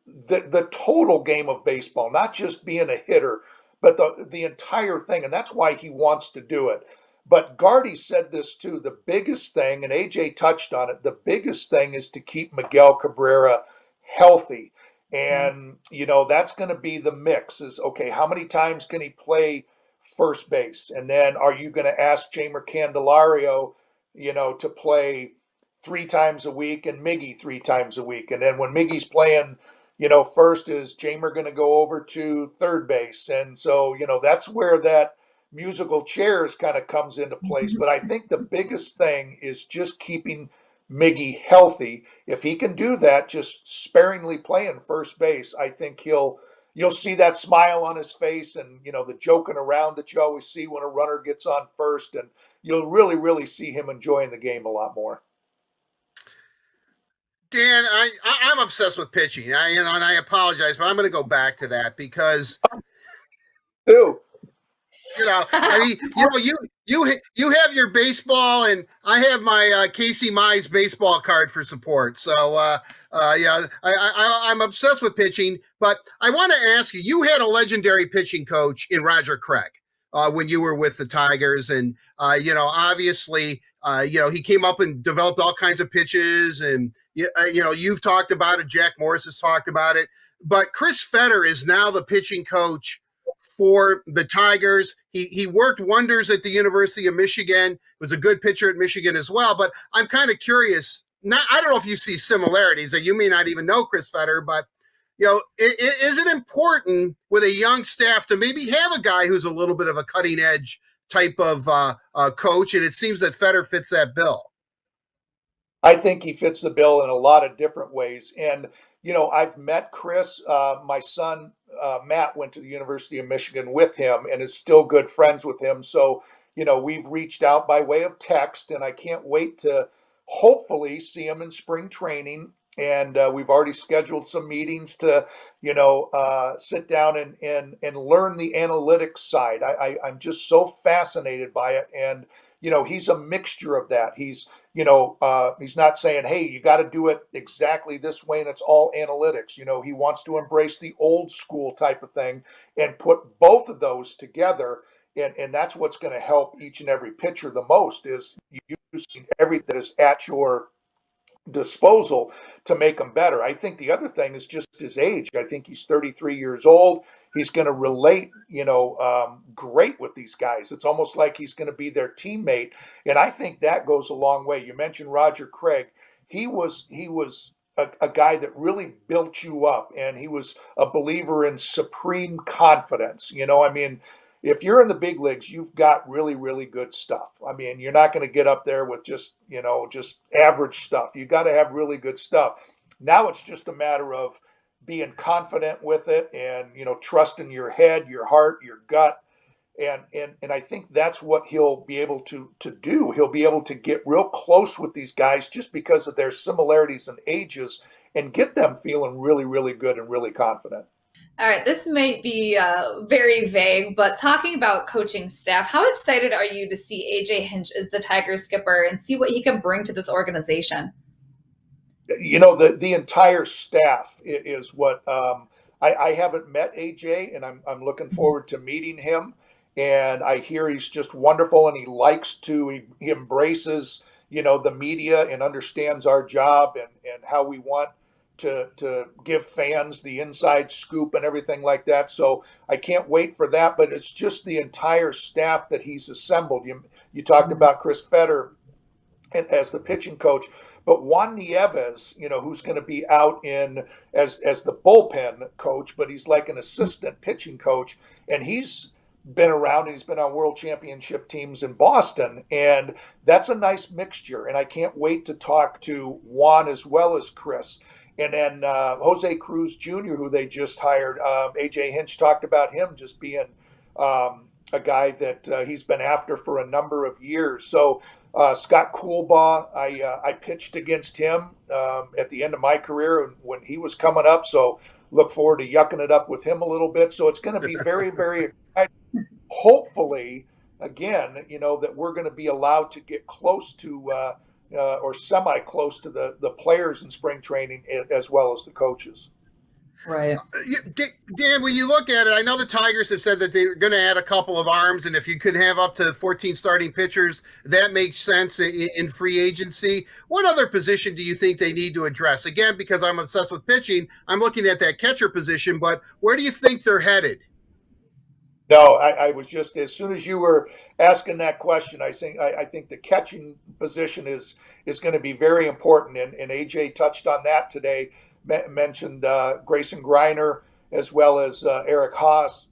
the total game of baseball, not just being a hitter, but the entire thing, and that's why he wants to do it. But Gardy said this too, the biggest thing, and AJ touched on it, the biggest thing is to keep Miguel Cabrera healthy. And, that's going to be the mix is, okay, how many times can he play first base? And then are you going to ask Jeimer Candelario, to play 3 times a week and Miggy 3 times a week? And then when Miggy's playing, first, is Jeimer going to go over to third base? And so, that's where that musical chairs kind of comes into place. But I think the biggest thing is just keeping Miggy healthy. If he can do that, just sparingly playing first base, I think you'll see that smile on his face and, the joking around that you always see when a runner gets on first, and you'll really, really see him enjoying the game a lot more. Dan, I'm obsessed with pitching. And I apologize, but I'm going to go back to that because Ew. I mean, you have your baseball, and I have my Casey Mize baseball card for support. So I'm obsessed with pitching. But I want to ask you: you had a legendary pitching coach in Roger Craig when you were with the Tigers, and obviously, he came up and developed all kinds of pitches, and you've talked about it. Jack Morris has talked about it. But Chris Fetter is now the pitching coach for the Tigers. He worked wonders at the University of Michigan, was a good pitcher at Michigan as well. But I'm kind of curious. I don't know if you see similarities, and you may not even know Chris Fetter, but is it important with a young staff to maybe have a guy who's a little bit of a cutting edge type of coach? And it seems that Fetter fits that bill. I think he fits the bill in a lot of different ways. And, I've met Chris. My son, Matt, went to the University of Michigan with him and is still good friends with him. So, we've reached out by way of text, and I can't wait to hopefully see him in spring training. And we've already scheduled some meetings to, sit down and learn the analytics side. I'm just so fascinated by it. And, he's a mixture of that. He's not saying, hey, you got to do it exactly this way and it's all analytics. He wants to embrace the old school type of thing and put both of those together. And that's what's going to help each and every pitcher the most is using everything that is at your disposal to make him better. I think the other thing is just his age. I think he's 33 years old. He's going to relate, great with these guys. It's almost like he's going to be their teammate, and I think that goes a long way. You mentioned Roger Craig. He was a guy that really built you up, and he was a believer in supreme confidence. I mean, if you're in the big leagues, you've got really, really good stuff. I mean, you're not going to get up there with just average stuff. You got to have really good stuff. Now it's just a matter of being confident with it and, trusting your head, your heart, your gut. And I think that's what he'll be able to do. He'll be able to get real close with these guys just because of their similarities in ages and get them feeling really, really good and really confident. All right, this might be very vague, but talking about coaching staff, how excited are you to see AJ Hinch as the Tigers skipper and see what he can bring to this organization? The entire staff is what I haven't met AJ, and I'm looking forward to meeting him. And I hear he's just wonderful, and he embraces the media and understands our job and how we want to give fans the inside scoop and everything like that. So I can't wait for that. But it's just the entire staff that he's assembled. You talked about Chris Fetter as the pitching coach, but Juan Nieves, who's going to be out in as the bullpen coach, but he's like an assistant pitching coach, and he's been around. He's been on world championship teams in Boston, and that's a nice mixture. And I can't wait to talk to Juan as well as Chris. And then Jose Cruz Jr., who they just hired, AJ Hinch talked about him just being a guy that he's been after for a number of years. So Scott Coolbaugh, I pitched against him at the end of my career when he was coming up. So look forward to yucking it up with him a little bit. So it's going to be very, very exciting. Hopefully, again, that we're going to be allowed to get close to or semi-close to the players in spring training as well as the coaches. Right. Dan, when you look at it, I know the Tigers have said that they're going to add a couple of arms, and if you could have up to 14 starting pitchers, that makes sense in free agency. What other position do you think they need to address? Again, because I'm obsessed with pitching, I'm looking at that catcher position, but where do you think they're headed? No, I was just, as soon as you were asking that question, I think the catching position is going to be very important, and AJ touched on that today. Mentioned Grayson Greiner as well as Eric Haas,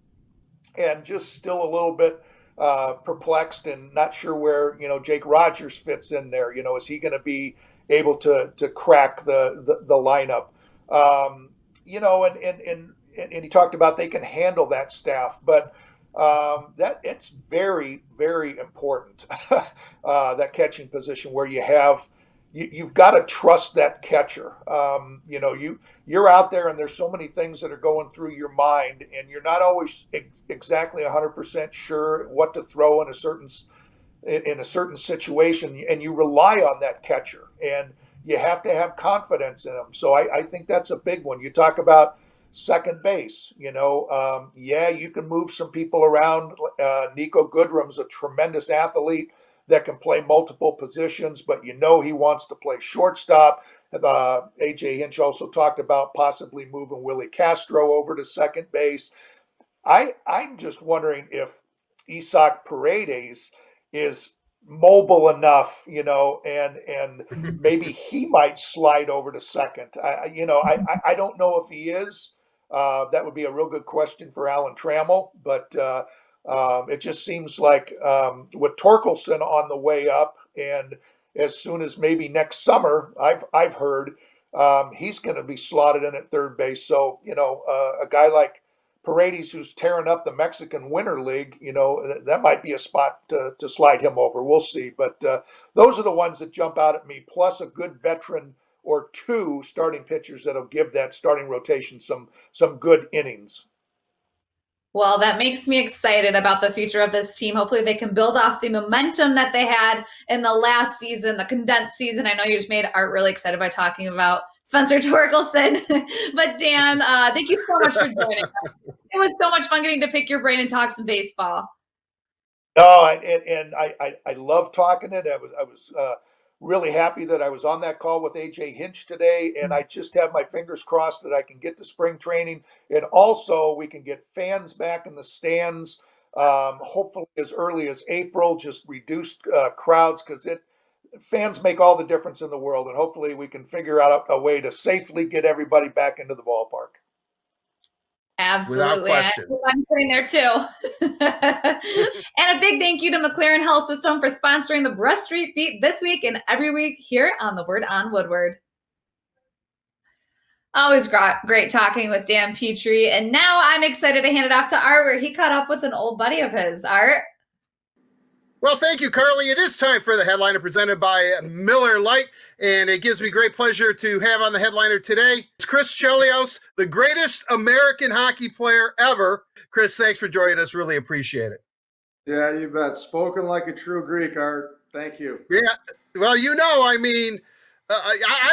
and just still a little bit perplexed and not sure where Jake Rogers fits in there. Is he going to be able to crack the lineup? And he talked about they can handle that staff, but that it's very, very important that catching position where you've got to trust that catcher. You're out there and there's so many things that are going through your mind, and you're not always exactly 100% sure what to throw in a certain situation, and you rely on that catcher, and you have to have confidence in him. So I think that's a big one. You talk about second base, you can move some people around. Nico Goodrum's a tremendous athlete that can play multiple positions, but he wants to play shortstop. AJ Hinch also talked about possibly moving Willie Castro over to second base. I'm just wondering if Isaac Paredes is mobile enough, and maybe he might slide over to second. I don't know if he is. That would be a real good question for Alan Trammell, but it just seems like with Torkelson on the way up and as soon as maybe next summer. I've heard he's going to be slotted in at third base. So a guy like Paredes, who's tearing up the Mexican Winter League, that might be a spot to slide him over. We'll see. But those are the ones that jump out at me, plus a good veteran or two starting pitchers that'll give that starting rotation some good innings. Well, that makes me excited about the future of this team. Hopefully they can build off the momentum that they had in the last season, the condensed season. I know you just made Art really excited by talking about Spencer Torkelson. But Dan, thank you so much for joining us. It was so much fun getting to pick your brain and talk some baseball. Oh, and I love talking it. I was really happy that I was on that call with AJ Hinch today, and I just have my fingers crossed that I can get to spring training, and also we can get fans back in the stands, hopefully as early as April. Just reduced crowds, because fans make all the difference in the world, and hopefully we can figure out a way to safely get everybody back into the ballpark. Absolutely. I'm sitting there too. And a big thank you to McLaren Health System for sponsoring the Brush Street Beat this week and every week here on the Word on Woodward. Always great talking with Dan Petrie. And now I'm excited to hand it off to Art, where he caught up with an old buddy of his. Art? Well, thank you, Carly. It is time for the headliner presented by Miller Lite, and it gives me great pleasure to have on the headliner today. It's Chris Chelios, the greatest American hockey player ever. Chris, thanks for joining us. Really appreciate it. Yeah, you bet. Spoken like a true Greek, Art. Thank you. Yeah, well, I've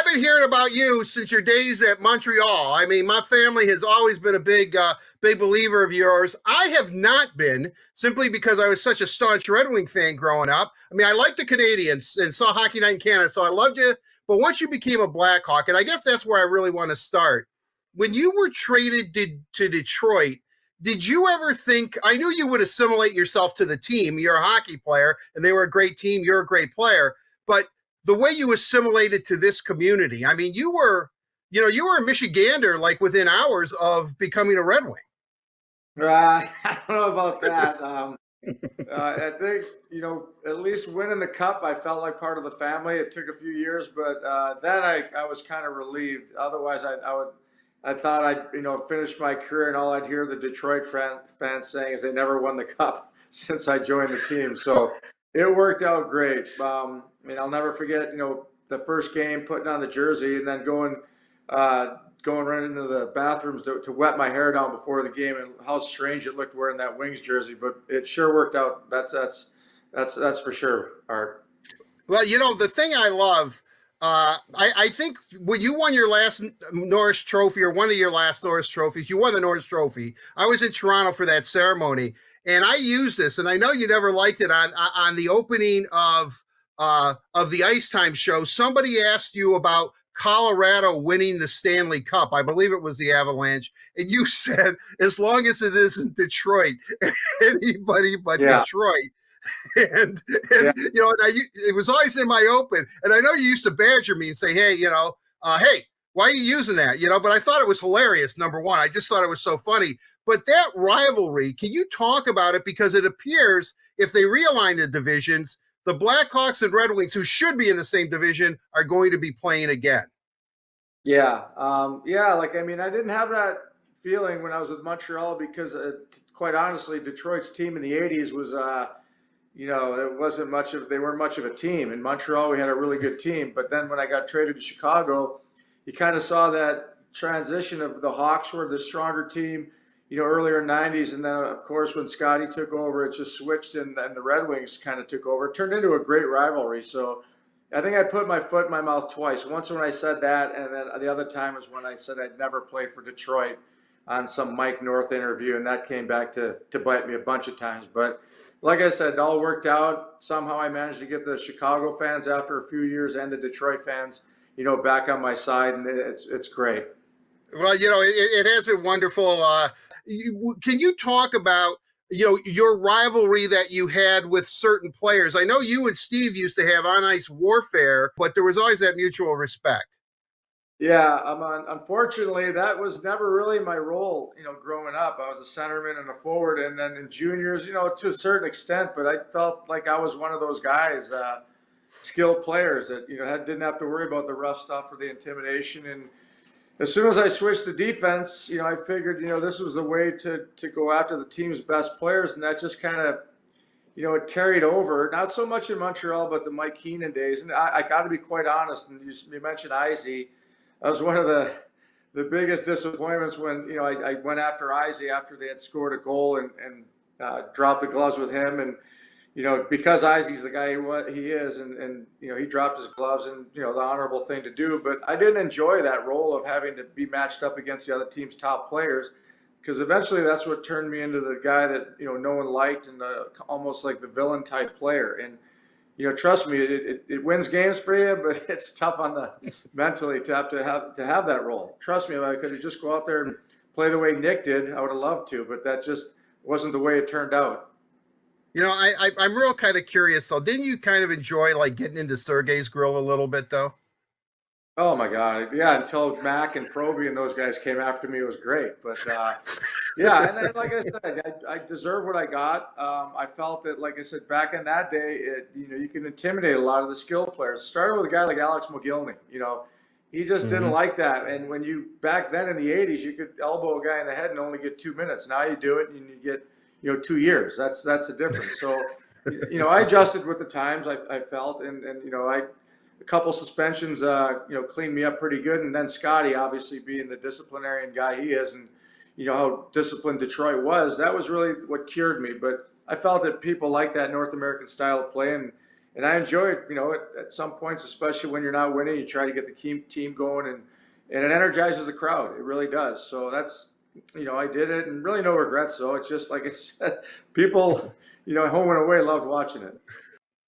been hearing about you since your days at Montreal. I mean, my family has always been a big believer of yours. I have not been, simply because I was such a staunch Red Wing fan growing up. I mean, I liked the Canadians and saw Hockey Night in Canada, so I loved you. But once you became a Blackhawk, and I guess that's where I really want to start. When you were traded to Detroit, did you ever think, I knew you would assimilate yourself to the team. You're a hockey player, and they were a great team. You're a great player. But the way you assimilated to this community, I mean, you were a Michigander like within hours of becoming a Red Wing. I don't know about that. I think, at least winning the cup, I felt like part of the family. It took a few years, but then I was kind of relieved. Otherwise, I thought I'd finish my career, and all I'd hear the Detroit fans saying is they never won the cup since I joined the team. So it worked out great. I'll never forget, the first game, putting on the jersey, and then going right into the bathrooms to wet my hair down before the game, and how strange it looked wearing that Wings jersey. But it sure worked out. That's for sure, Art. Well, the thing I love, I think when you won your last Norris Trophy, or one of your last Norris Trophies, you won the Norris Trophy. I was in Toronto for that ceremony, and I used this, and I know you never liked it, on the opening of the Ice Time show. Somebody asked you about Colorado winning the Stanley Cup. I believe it was the Avalanche. And you said, as long as it isn't Detroit, anybody but Detroit. And it was always in my open. And I know you used to badger me and say, hey, hey, why are you using that? But I thought it was hilarious, number one. I just thought it was so funny. But that rivalry, can you talk about it? Because it appears if they realign the divisions, the Blackhawks and Red Wings, who should be in the same division, are going to be playing again. Yeah. I didn't have that feeling when I was with Montreal, because quite honestly, Detroit's team in the 80s was, they weren't much of a team. In Montreal, we had a really good team. But then when I got traded to Chicago, you kind of saw that transition of the Hawks were the stronger team, earlier in the 90s. And then, of course, when Scotty took over, it just switched, and the Red Wings kind of took over. It turned into a great rivalry. So I think I put my foot in my mouth twice. Once when I said that, and then the other time was when I said I'd never play for Detroit on some Mike North interview, and that came back to bite me a bunch of times. But like I said, it all worked out. Somehow I managed to get the Chicago fans after a few years, and the Detroit fans, back on my side, and it's great. Well, it has been wonderful. Can you talk about, your rivalry that you had with certain players? I know you and Steve used to have on-ice warfare, but there was always that mutual respect. Yeah, unfortunately, that was never really my role, growing up. I was a centerman and a forward, and then in juniors, to a certain extent, but I felt like I was one of those guys. skilled players that, didn't have to worry about the rough stuff or the intimidation. And as soon as I switched to defense, I figured, this was the way to go after the team's best players. And that just kind of, it carried over, not so much in Montreal, but the Mike Keenan days. And I got to be quite honest, and you mentioned Izzy. That was one of the biggest disappointments when, I went after Izzy after they had scored a goal and dropped the gloves with him. And, because Izzy's the guy he is, and he dropped his gloves, and, the honorable thing to do. But I didn't enjoy that role of having to be matched up against the other team's top players, because eventually that's what turned me into the guy that, no one liked, and almost like the villain type player. And, trust me, it wins games for you, but it's tough on the mentally to have that role. Trust me, if I could have just go out there and play the way Nick did, I would have loved to, but that just wasn't the way it turned out. I'm real kind of curious though. Didn't you kind of enjoy like getting into Sergei's grill a little bit though? Oh my God. Yeah. Until Mac and Proby and those guys came after me, it was great. But yeah. And like I said, I deserve what I got. I felt that, like I said, back in that day, you can intimidate a lot of the skilled players. It started with a guy like Alex McGillney, he just didn't like that. And when back then in the 80s, you could elbow a guy in the head and only get 2 minutes. Now you do it and you get, 2 years. That's the difference. So, I adjusted with the times. I felt, and a couple suspensions, cleaned me up pretty good. And then Scotty, obviously being the disciplinarian guy he is, and how disciplined Detroit was, that was really what cured me. But I felt that people like that North American style of play, and I enjoy it. At some points, especially when you're not winning, you try to get the team going, and it energizes the crowd. It really does. So that's. I did it, and really no regrets. So it's just like I said, people, home and away loved watching it.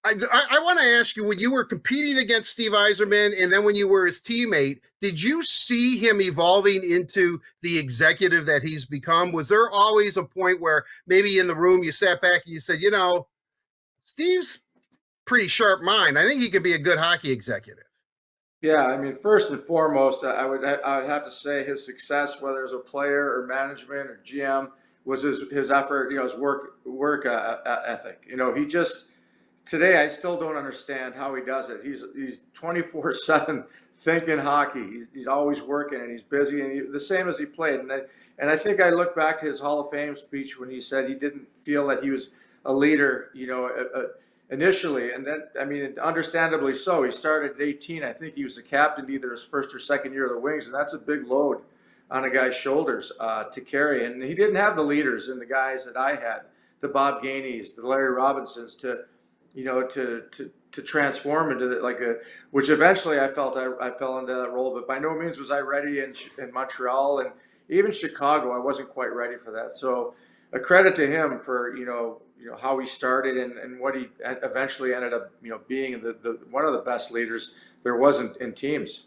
I want to ask you, when you were competing against Steve Eiserman and then when you were his teammate, did you see him evolving into the executive that he's become? Was there always a point where maybe in the room you sat back and you said, Steve's pretty sharp mind. I think he could be a good hockey executive. Yeah, I mean, first and foremost, I would have to say his success, whether as a player or management or GM, was his effort, his work ethic. He just today I still don't understand how he does it. He's 24/7 thinking hockey. He's always working and he's busy, and the same as he played. And I think I look back to his Hall of Fame speech when he said he didn't feel that he was a leader, initially, and then, I mean, understandably so. He started at 18. I think he was the captain either his first or second year of the Wings, and that's a big load on a guy's shoulders to carry. And he didn't have the leaders and the guys that I had, the Bob Gaineys, the Larry Robinsons, to transform into which eventually I felt I fell into that role. But by no means was I ready in Montreal, and even Chicago, I wasn't quite ready for that. So a credit to him for how he started and what he eventually ended up being the one of the best leaders there wasn't in teams.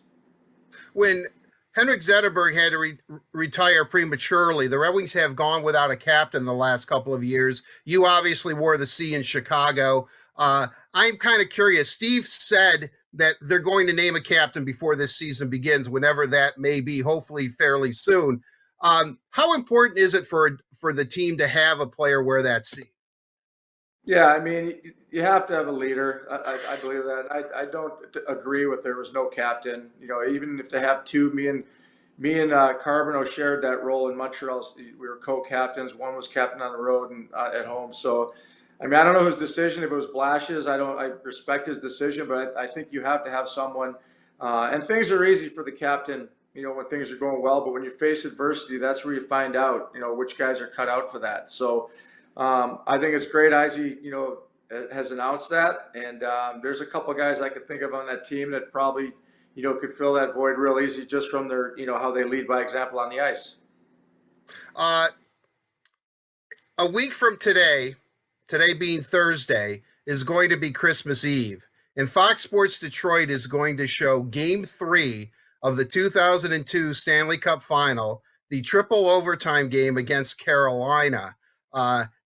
When Henrik Zetterberg had to retire prematurely, the Red Wings have gone without a captain the last couple of years. You obviously wore the C in Chicago. I'm kind of curious. Steve said that they're going to name a captain before this season begins, whenever that may be, hopefully fairly soon. How important is it for the team to have a player wear that C? Yeah, I mean, you have to have a leader. I believe that. I don't agree with there was no captain. Even if they have two, me and Carbonneau shared that role in Montreal. We were co-captains. One was captain on the road and at home. So, I mean, I don't know whose decision. If it was Blash's, I respect his decision, but I think you have to have someone. And things are easy for the captain, when things are going well. But when you face adversity, that's where you find out, which guys are cut out for that. So. I think it's great Izzy, has announced that. And there's a couple of guys I could think of on that team that probably, could fill that void real easy just from their, how they lead by example on the ice. A week from today being Thursday, is going to be Christmas Eve. And Fox Sports Detroit is going to show Game 3 of the 2002 Stanley Cup Final, the triple overtime game against Carolina.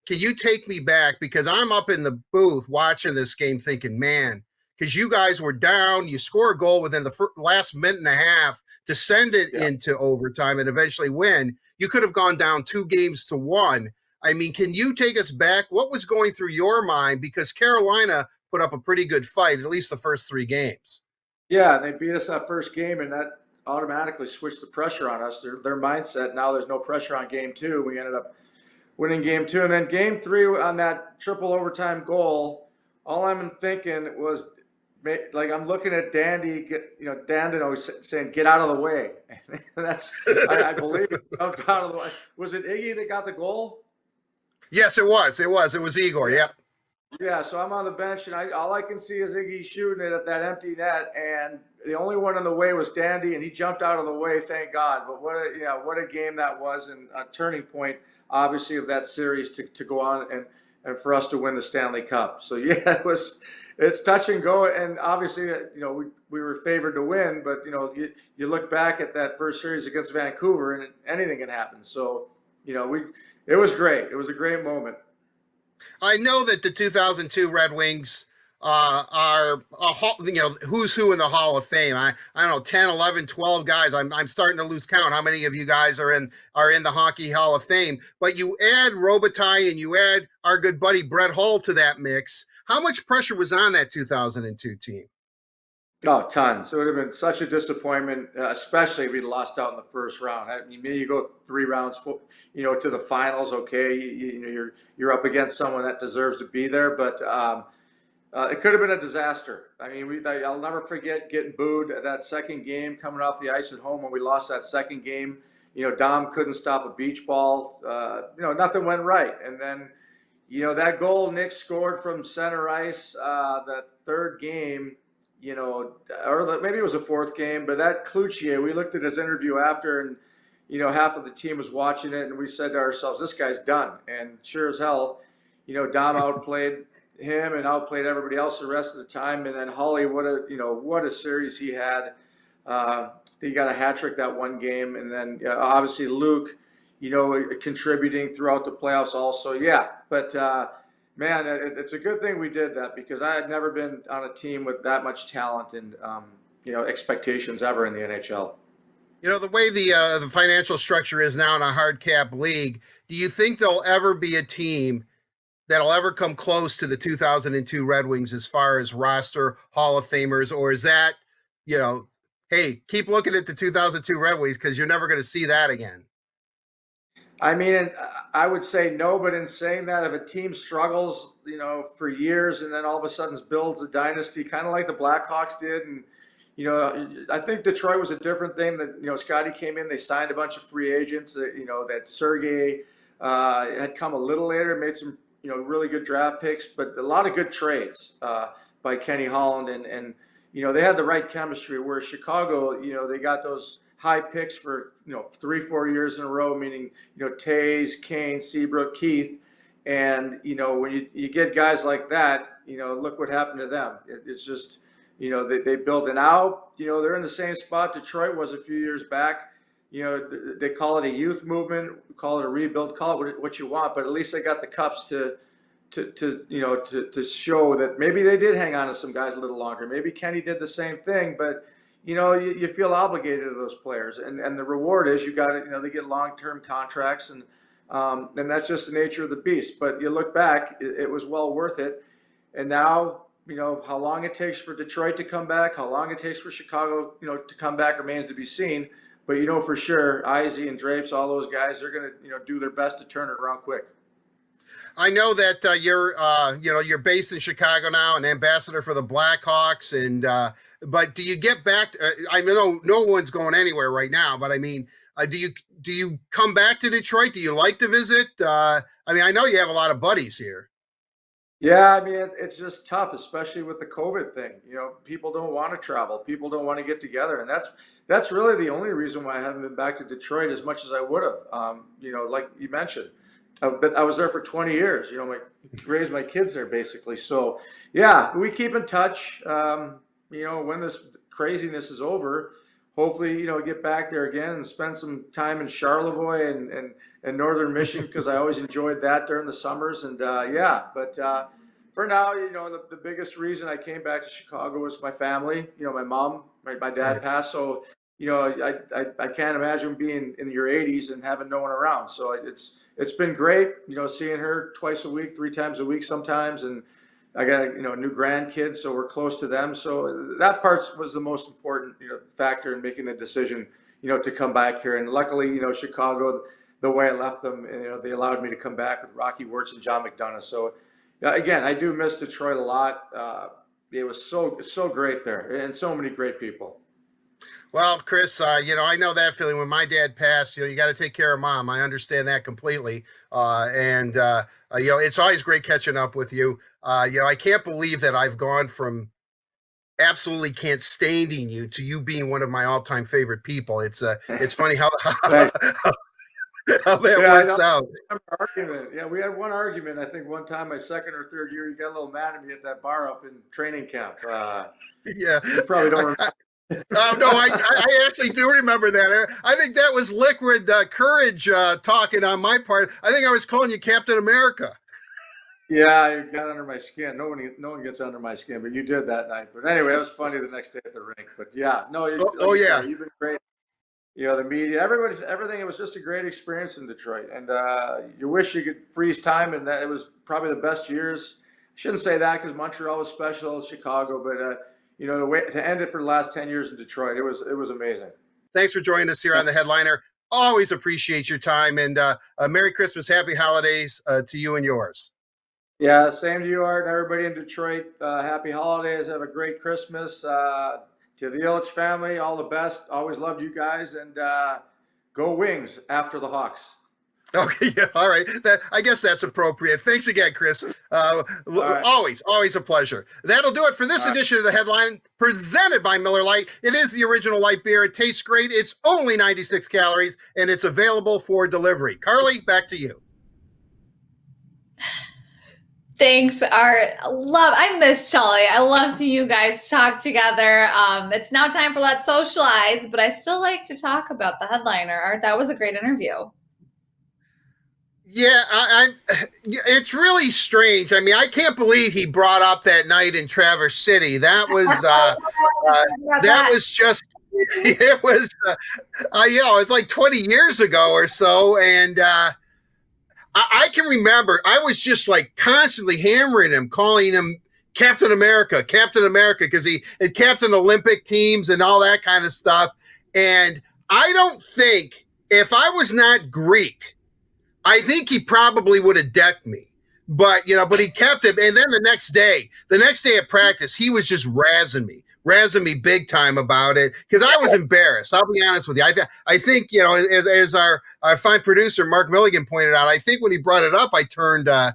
Can you take me back? Because I'm up in the booth watching this game thinking, man, because you guys were down, you score a goal within the last minute and a half to send it into overtime and eventually win. You could have gone down 2-1. I mean, can you take us back? What was going through your mind? Because Carolina put up a pretty good fight, at least the first 3 games. Yeah, and they beat us that first game, and that automatically switched the pressure on us. Their mindset, now there's no pressure on game 2. We ended up winning game 2. And then game 3 on that triple overtime goal, all I'm thinking was, like, I'm looking at Dandino saying, "Get out of the way." And that's, I believe he jumped out of the way. Was it Iggy that got the goal? Yes, it was. It was Igor. Yep. Yeah, so I'm on the bench, and all I can see is Iggy shooting it at that empty net, and the only one in the way was Dandy, and he jumped out of the way, thank God. But what a game that was, and a turning point, obviously, of that series to go on and for us to win the Stanley Cup. So yeah, it's touch and go, and obviously, we were favored to win, but you look back at that first series against Vancouver, and anything can happen. So it was great. It was a great moment. I know that the 2002 Red Wings are who's who in the Hall of Fame. I don't know, 10, 11, 12 guys. I'm starting to lose count how many of you guys are in the Hockey Hall of Fame. But you add Robitaille and you add our good buddy Brett Hull to that mix. How much pressure was on that 2002 team? Oh, tons. It would have been such a disappointment, especially if we lost out in the first round. I mean, maybe you go 3 rounds, to the finals. Okay, you're up against someone that deserves to be there, but it could have been a disaster. I mean, I'll never forget getting booed at that second game, coming off the ice at home when we lost that second game. Dom couldn't stop a beach ball. Nothing went right, and then that goal Nick scored from center ice, that third game. Or maybe it was a fourth game, but that Cloutier, we looked at his interview after, and half of the team was watching it, and we said to ourselves, "This guy's done." And sure as hell, Dom outplayed him and outplayed everybody else the rest of the time. And then Holly, what a series he had. He got a hat trick that one game, and then obviously Luke, contributing throughout the playoffs also. Yeah, but. Man, it's a good thing we did that, because I had never been on a team with that much talent and expectations ever in the NHL. The way the financial structure is now in a hard cap league, do you think there'll ever be a team that'll ever come close to the 2002 Red Wings as far as roster Hall of Famers, or is that, hey, keep looking at the 2002 Red Wings because you're never going to see that again? I mean, I would say no, but in saying that, if a team struggles, for years and then all of a sudden builds a dynasty, kind of like the Blackhawks did, and I think Detroit was a different thing. That Scotty came in, they signed a bunch of free agents. That Sergei had come a little later, made some really good draft picks, but a lot of good trades by Kenny Holland, and they had the right chemistry. Where Chicago, they got those high picks for 3-4 years in a row, meaning Tays, Kane, Seabrook, Keith, and when you get guys like that, look what happened to them. It's just they build it out. They're in the same spot Detroit was a few years back. They call it a youth movement, call it a rebuild, call it what you want, but at least they got the cups to show that maybe they did hang on to some guys a little longer. Maybe Kenny did the same thing, but you feel obligated to those players, and the reward is you got to, they get long-term contracts, and that's just the nature of the beast. But you look back, it was well worth it. And now, how long it takes for Detroit to come back, how long it takes for Chicago, to come back remains to be seen. But for sure, Izzy and Drapes, all those guys, they're going to, do their best to turn it around quick. I know that you're based in Chicago now, an ambassador for the Blackhawks, and but do you get back? I know no one's going anywhere right now, but I mean, do you come back to Detroit? Do you like to visit? I know you have a lot of buddies here. Yeah, I mean, it's just tough, especially with the COVID thing. People don't want to travel. People don't want to get together, and that's really the only reason why I haven't been back to Detroit as much as I would have. Like you mentioned. But I was there for 20 years, raised my kids there basically. So yeah, we keep in touch. When this craziness is over, hopefully, get back there again and spend some time in Charlevoix and Northern Michigan, because I always enjoyed that during the summers. And but for now, the biggest reason I came back to Chicago was my family. My mom, my dad passed. So, I can't imagine being in your 80s and having no one around. So it's been great, seeing her twice a week, 3 times a week sometimes, and I got new grandkids, so we're close to them. So that part was the most important factor in making the decision to come back here. And luckily, Chicago, the way I left them, they allowed me to come back with Rocky Wirtz and John McDonough. So again, I do miss Detroit a lot. It was so great there, and so many great people. Well, Chris, I know that feeling when my dad passed. You got to take care of Mom. I understand that completely. It's always great catching up with you. I can't believe that I've gone from absolutely can't standing you to you being one of my all-time favorite people. It's funny how that works out. Argument. Yeah, we had one argument. I think one time, my second or third year, you got a little mad at me at that bar up in training camp. Yeah, you probably don't remember. Oh, no, I actually do remember that. I think that was liquid courage talking on my part. I think I was calling you Captain America. Yeah, you got under my skin. No one gets under my skin, but you did that night. But anyway, it was funny the next day at the rink. But yeah, no, yeah, you've been great. The media, everything. It was just a great experience in Detroit, and you wish you could freeze time, and that it was probably the best years. I shouldn't say that because Montreal was special, Chicago, but to end it for the last 10 years in Detroit, it was amazing. Thanks for joining us here on The Headliner. Always appreciate your time, and Merry Christmas, Happy Holidays to you and yours. Yeah, same to you, Art, and everybody in Detroit. Happy holidays. Have a great Christmas. To the Illich family, all the best. Always loved you guys, and go Wings after the Hawks. Okay, yeah, all right. I guess that's appropriate. Thanks again, Chris. Right. Always a pleasure. That'll do it for this edition of The Headline, presented by Miller Lite. It is the original light beer. It tastes great. It's only 96 calories, and it's available for delivery. Carly, back to you. Thanks, Art. I miss Charlie. I love seeing you guys talk together. It's now time for Let's Socialize, but I still like to talk about The Headliner. Art, that was a great interview. Yeah, it's really strange. I mean, I can't believe he brought up that night in Traverse City. That was just, it was, it's like 20 years ago or so. And I can remember I was just like constantly hammering him, calling him Captain America, because he had captained Olympic teams and all that kind of stuff. And I don't think, if I was not Greek, I think he probably would have decked me. But he kept him. And then the next day at practice, he was just razzing me big time about it, because I was embarrassed. I'll be honest with you. I think, as our fine producer, Mark Milligan, pointed out, I think when he brought it up, I turned, a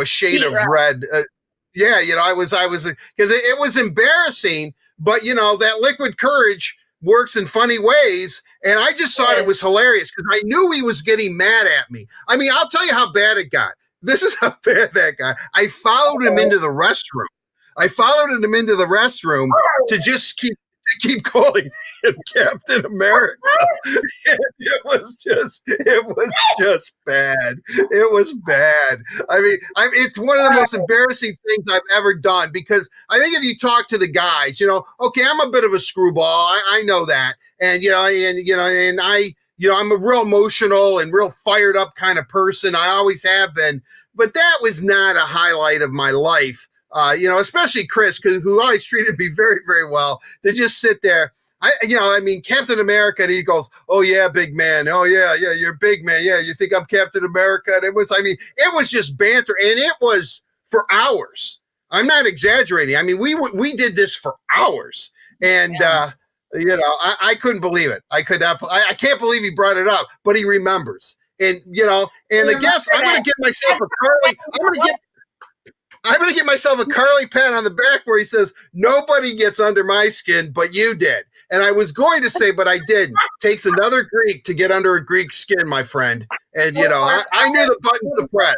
shade of red. I was, because it was embarrassing, but that liquid courage works in funny ways. And I just thought it was hilarious because I knew he was getting mad at me. I mean, I'll tell you how bad it got. This is how bad that got. I followed him into the restroom. To just keep calling him Captain America. It was just bad. It was bad. I mean, it's one of the most embarrassing things I've ever done, because I think if you talk to the guys, okay, I'm a bit of a screwball. I know that. And, I'm a real emotional and real fired up kind of person. I always have been, but that was not a highlight of my life. Especially Chris, who always treated me very, very well, to just sit there. Captain America, and he goes, "Oh yeah, big man. Oh yeah, you're big man. Yeah, you think I'm Captain America?" And it was just banter, and it was for hours. I'm not exaggerating. I mean, we did this for hours, and I couldn't believe it. I could not. I can't believe he brought it up, but he remembers. And I guess I'm going to give myself a Carly. I'm going to give myself a Carly pat on the back where he says, "Nobody gets under my skin, but you did." And I was going to say, but I didn't. Takes another Greek to get under a Greek skin, my friend. And, I knew the buttons to press.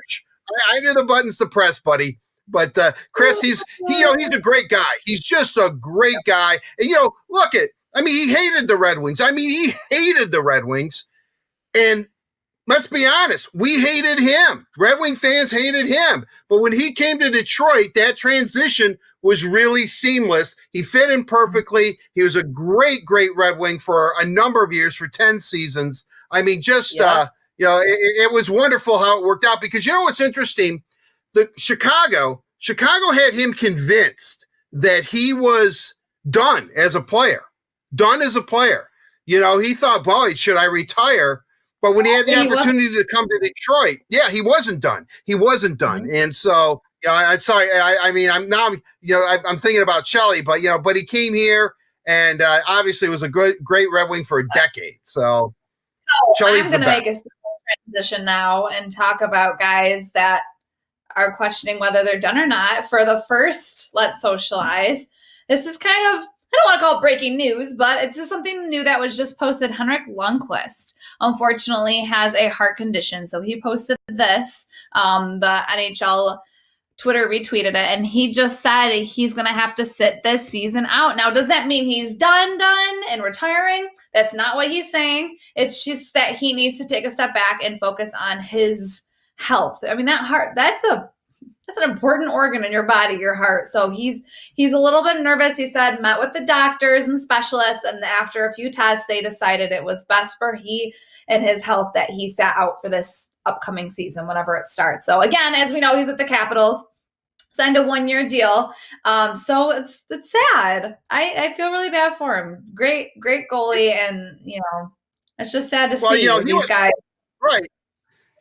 I knew the buttons to press, buddy. But Chris, he's a great guy. He's just a great guy. And, he hated the Red Wings. And let's be honest, we hated him. Red Wing fans hated him. But when he came to Detroit, that transition was really seamless. He fit in perfectly. He was a great, great Red Wing for a number of years, for 10 seasons. I mean, it was wonderful how it worked out, because what's interesting? The Chicago, Chicago had him convinced that he was done as a player. He thought, boy, should I retire? But when he had the opportunity to come to Detroit, he wasn't done. Mm-hmm. And so, I'm sorry. I mean, I'm now, I'm thinking about Shelley, but he came here and obviously was a great Red Wing for a decade. So I'm going to make a transition now and talk about guys that are questioning whether they're done or not. For the first, let's socialize. This is kind of, I don't want to call it breaking news, but it's just something new that was just posted. Henrik Lundqvist, unfortunately, has a heart condition. So he posted this. The NHL Twitter retweeted it, and he just said he's going to have to sit this season out. Now, does that mean he's done and retiring? That's not what he's saying. It's just that he needs to take a step back and focus on his health. I mean, that heart, that's an important organ in your body, your heart. So he's a little bit nervous. He said, met with the doctors and specialists, and after a few tests, they decided it was best for he and his health that he sat out for this upcoming season, whenever it starts. So again, as we know, he's with the Capitals, signed a 1-year deal. So it's sad. I feel really bad for him. Great goalie, and it's just sad to see these guys. Right.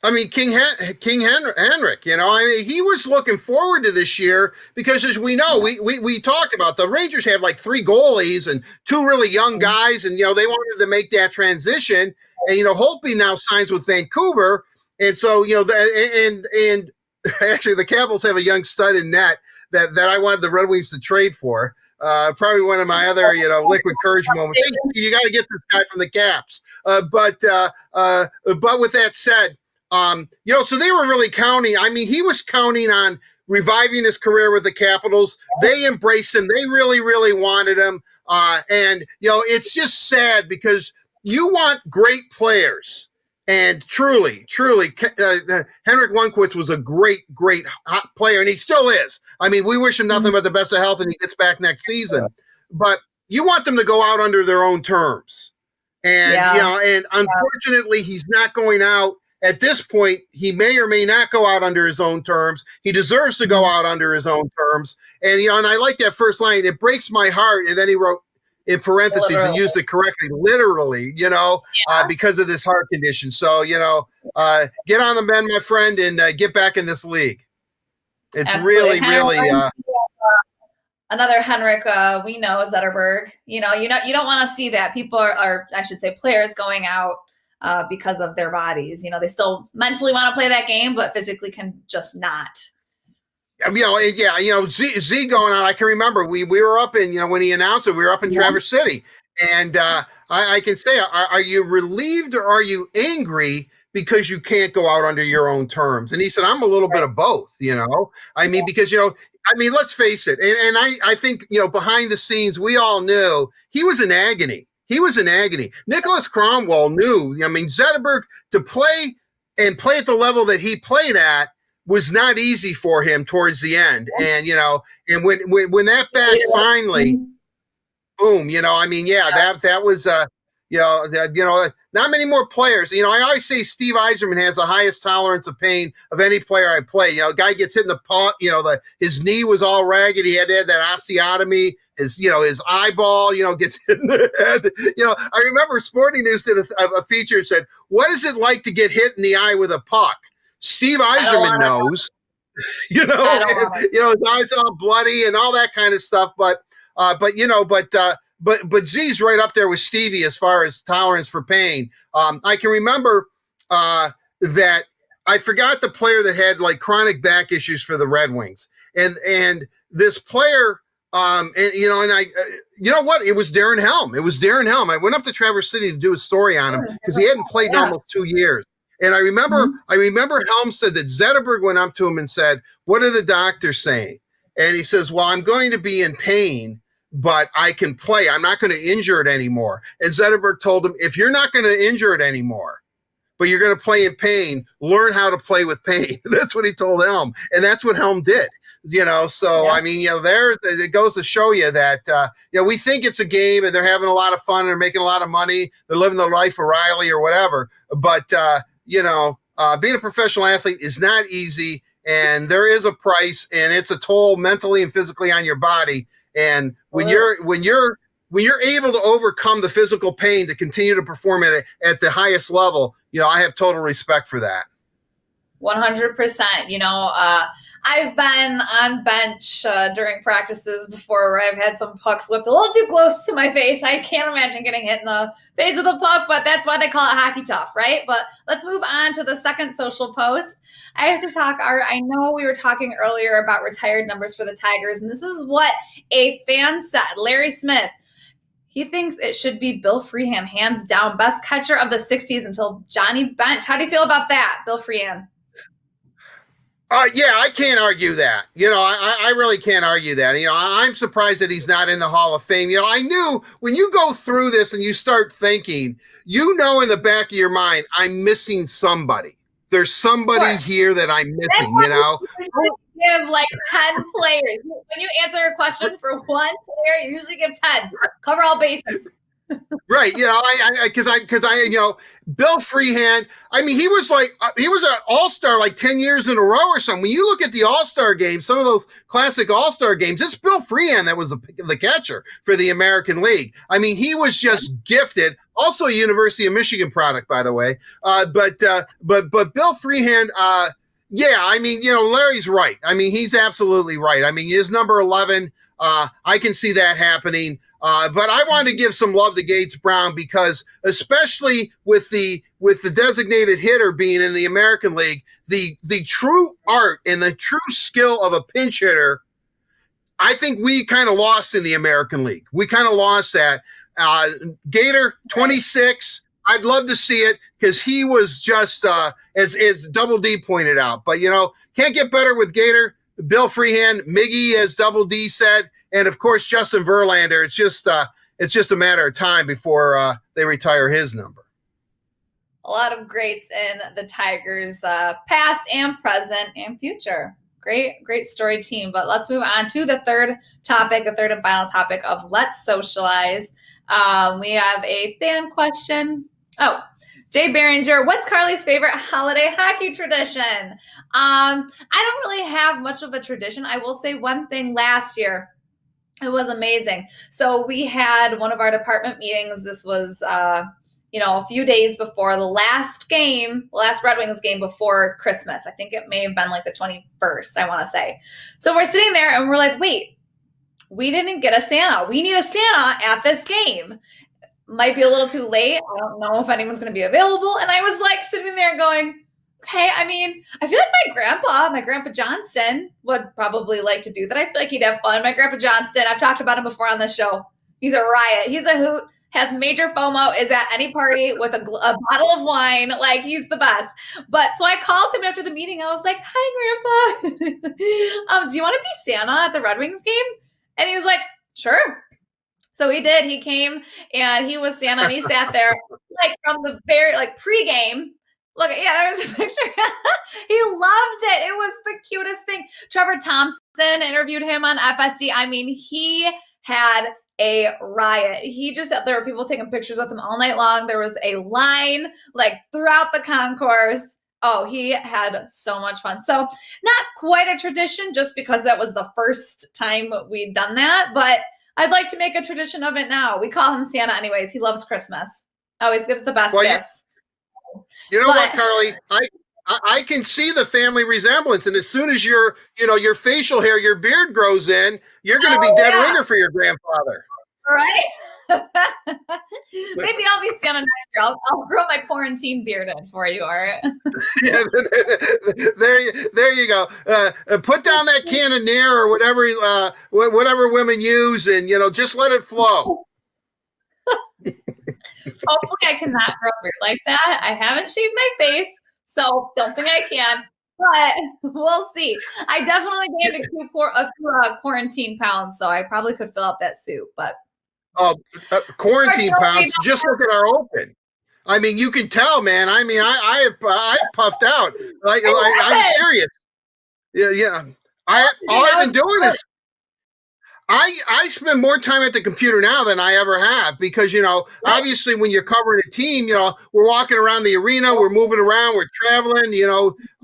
I mean, King Henrik, he was looking forward to this year because, as we know, we talked about, the Rangers have like 3 goalies and 2 really young guys, and they wanted to make that transition. And Holtby now signs with Vancouver, and so and actually the Capitals have a young stud in net that I wanted the Red Wings to trade for. Probably one of my other liquid courage moments. Hey, you got to get this guy from the Caps. But with that said. So they were really counting. I mean, he was counting on reviving his career with the Capitals. They embraced him. They really, really wanted him. And it's just sad because you want great players. And truly, Henrik Lundqvist was a great hot player, and he still is. I mean, we wish him nothing but the best of health, and he gets back next season. But you want them to go out under their own terms. And, and unfortunately, he's not going out. At this point, he may or may not go out under his own terms. He deserves to go out under his own terms. And, and I like that first line. It breaks my heart. And then he wrote in parentheses and used it correctly, literally, because of this heart condition. So, get on the mend, my friend, and get back in this league. It's Absolutely. really. Another Henrik, we know, Zetterberg. You don't want to see that. People are, I should say, players going out because of their bodies. They still mentally want to play that game, but physically can just not. Z going on. I can remember we were up in, when he announced it, we were up in Traverse City. And I can say, are you relieved or are you angry because you can't go out under your own terms? And he said, I'm a little bit of both, I mean, because, let's face it. And I think, behind the scenes, we all knew he was in agony. Nicholas Cromwell knew, Zetterberg, to play at the level that he played at was not easy for him towards the end. And, and when that back finally, boom, that was, not many more players. I always say Steve Eiserman has the highest tolerance of pain of any player I play. Guy gets hit in the paw, his knee was all ragged. He had to have that osteotomy. His eyeball, gets hit in the head. I remember Sporting News did a feature that said, what is it like to get hit in the eye with a puck? Steve Eiserman knows, his eyes all bloody and all that kind of stuff. But Z's right up there with Stevie as far as tolerance for pain. I can remember that I forgot the player that had like chronic back issues for the Red Wings, and this player. You know what? It was Darren Helm. I went up to Traverse City to do a story on him because he hadn't played in almost 2 years. And I remember Helm said that Zetterberg went up to him and said, "What are the doctors saying?" And he says, "Well, I'm going to be in pain, but I can play. I'm not going to injure it anymore." And Zetterberg told him, "If you're not going to injure it anymore, but you're going to play in pain, learn how to play with pain." That's what he told Helm. And that's what Helm did. I mean, there it goes to show you that, we think it's a game and they're having a lot of fun and they're making a lot of money. They're living the life of Riley or whatever. But, being a professional athlete is not easy. and there is a price, and it's a toll mentally and physically on your body. And when you're able to overcome the physical pain to continue to perform at the highest level, I have total respect for that. 100%. I've been on bench during practices before where I've had some pucks whipped a little too close to my face. I can't imagine getting hit in the face with a puck, but that's why they call it hockey tough, right? But let's move on to the second social post. I have to talk, I know we were talking earlier about retired numbers for the Tigers, and this is what a fan said. Larry Smith. He thinks it should be Bill Freehan, hands down, best catcher of the 60s until Johnny Bench. How do you feel about that, Bill Freehan? Yeah, I can't argue that. I really can't argue that. I'm surprised that he's not in the Hall of Fame. I knew when you go through this and you start thinking, in the back of your mind, I'm missing somebody. There's somebody here that I'm missing, Give like 10 players. When you answer a question for one player, you usually give 10. Cover all bases. Right. Because Bill Freehan, he was an all-star like 10 years in a row or something. When you look at the all-star games, some of those classic all-star games, it's Bill Freehan that was the catcher for the American League. He was just gifted. Also a University of Michigan product, by the way. But Bill Freehan, Larry's right. He's absolutely right. His number 11, I can see that happening. But I want to give some love to Gates Brown because, especially with the designated hitter being in the American League, the true art and the true skill of a pinch hitter, I think we kind of lost in the American League. We kind of lost that. Gator, 26. I'd love to see it because he was just, as Double D pointed out. But, can't get better with Gator. Bill Freehan, Miggy, as Double D said, and of course Justin Verlander. It's just a matter of time before they retire his number. A lot of greats in the Tigers, past and present and future. Great story team. But let's move on to the third and final topic of Let's Socialize. We have a fan question. Oh, Jay Behringer, what's Carly's favorite holiday hockey tradition? I don't really have much of a tradition. I will say one thing last year. It was amazing. So we had one of our department meetings. This was, a few days before the last Red Wings game before Christmas. I think it may have been like the 21st, I want to say. So we're sitting there and we're like, wait, we didn't get a Santa. We need a Santa at this game. Might be a little too late. I don't know if anyone's going to be available. And I was like sitting there going, okay, I feel like my grandpa Johnston would probably like to do that. I feel like he'd have fun. My grandpa Johnston, I've talked about him before on the show. He's a riot. He's a hoot, has major FOMO, is at any party with a bottle of wine. Like, he's the best. But so I called him after the meeting. I was like, hi, Grandpa. Do you want to be Santa at the Red Wings game? And he was like, sure. So he did. He came and he was Santa and he sat there like from the very pregame. Look, yeah, there's a picture. He loved it. It was the cutest thing. Trevor Thompson interviewed him on FSC. He had a riot. There were people taking pictures with him all night long. There was a line throughout the concourse. Oh, he had so much fun. So not quite a tradition just because that was the first time we'd done that, but I'd like to make a tradition of it now. We call him Santa anyways. He loves Christmas. Always gives the best gifts. What, Carly? I can see the family resemblance, and as soon as your facial hair, your beard grows in, you're going to be dead ringer for your grandfather. Right? Maybe I'll be Santa next year. I'll grow my quarantine beard in for you, all right? Yeah, there you go. Put down that can of Nair or whatever women use, and just let it flow. Hopefully I cannot grow a beard like that. I haven't shaved my face, so don't think I can. But we'll see. I definitely gained a few quarantine pounds, so I probably could fill out that suit. But quarantine pounds. Just look at our open. You can tell, man. I puffed out. I'm serious. Yeah. All I've been doing is I spend more time at the computer now than I ever have because, obviously when you're covering a team, we're walking around the arena, we're moving around, we're traveling,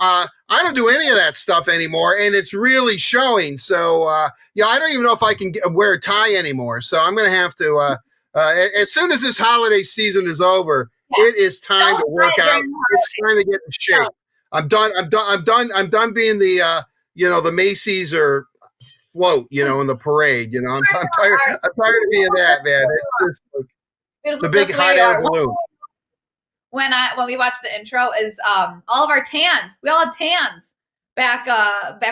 I don't do any of that stuff anymore, and it's really showing. So, I don't even know if I can wear a tie anymore. So I'm going to have to, as soon as this holiday season is over, it is time to work out. It's time to get in shape. I'm done being the, the Macy's or float, in the parade. I'm tired of being that, man. It's just like the big hot air balloon. When we watched the intro is all of our tans. We all had tans back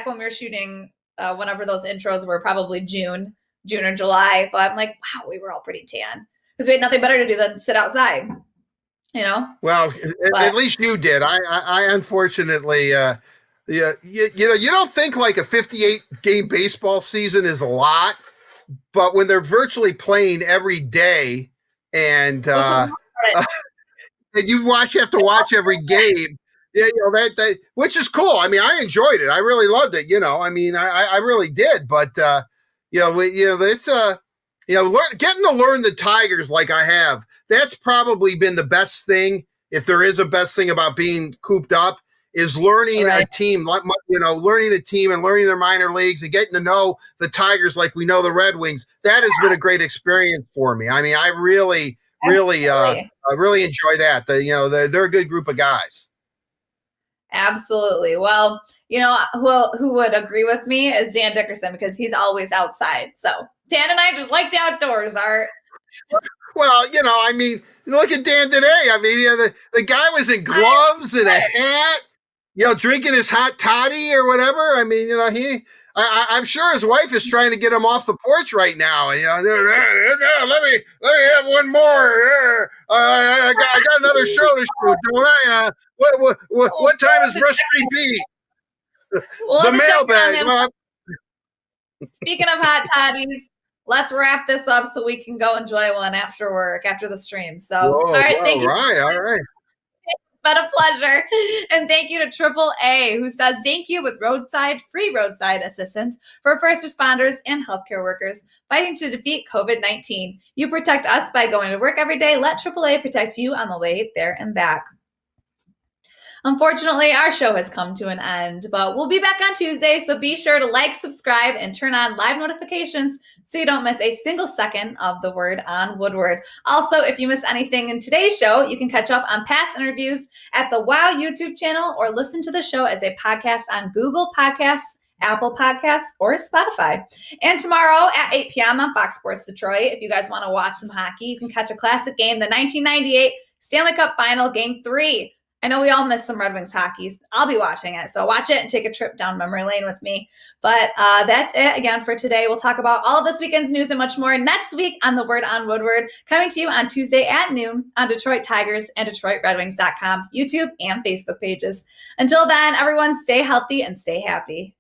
when we were shooting whenever those intros were, probably June or July. But I'm like, wow, we were all pretty tan because we had nothing better to do than sit outside. Well, at least you did. I unfortunately, you don't think like a 58 game baseball season is a lot, but when they're virtually playing every day and and you have to watch every game, that which is cool. I mean, I enjoyed it. I really loved it. I really did. But it's getting to learn the Tigers like I have. That's probably been the best thing, if there is a best thing about being cooped up, is learning a team, learning a team and learning their minor leagues and getting to know the Tigers like we know the Red Wings. That has been a great experience for me. I mean, I really enjoy that. They're a good group of guys. Absolutely. Well, who would agree with me is Dan Dickerson, because he's always outside. So Dan and I just like the outdoors, Art. Well, I mean, look at Dan today. I mean, the guy was in gloves and a hat, drinking his hot toddy or whatever. I mean, I'm sure his wife is trying to get him off the porch right now. Let me have one more. I got another show to shoot, don't I? What time is Rush Street Beat? The Mailbag. Speaking of hot toddies, let's wrap this up so we can go enjoy one after work, after the stream. So, all right, thank you. All right. It's been a pleasure. And thank you to AAA, who says thank you with free roadside assistance for first responders and healthcare workers fighting to defeat COVID-19. You protect us by going to work every day. Let AAA protect you on the way there and back. Unfortunately, our show has come to an end, but we'll be back on Tuesday, so be sure to like, subscribe, and turn on live notifications so you don't miss a single second of the Word on Woodward. Also, if you miss anything in today's show, you can catch up on past interviews at the WOW YouTube channel or listen to the show as a podcast on Google Podcasts, Apple Podcasts, or Spotify. And tomorrow at 8 p.m. on Fox Sports Detroit, if you guys want to watch some hockey, you can catch a classic game, the 1998 Stanley Cup Final, Game 3. I know we all miss some Red Wings hockey. I'll be watching it. So watch it and take a trip down memory lane with me. But that's it again for today. We'll talk about all of this weekend's news and much more next week on The Word on Woodward, coming to you on Tuesday at noon on Detroit Tigers and DetroitRedWings.com, YouTube and Facebook pages. Until then, everyone stay healthy and stay happy.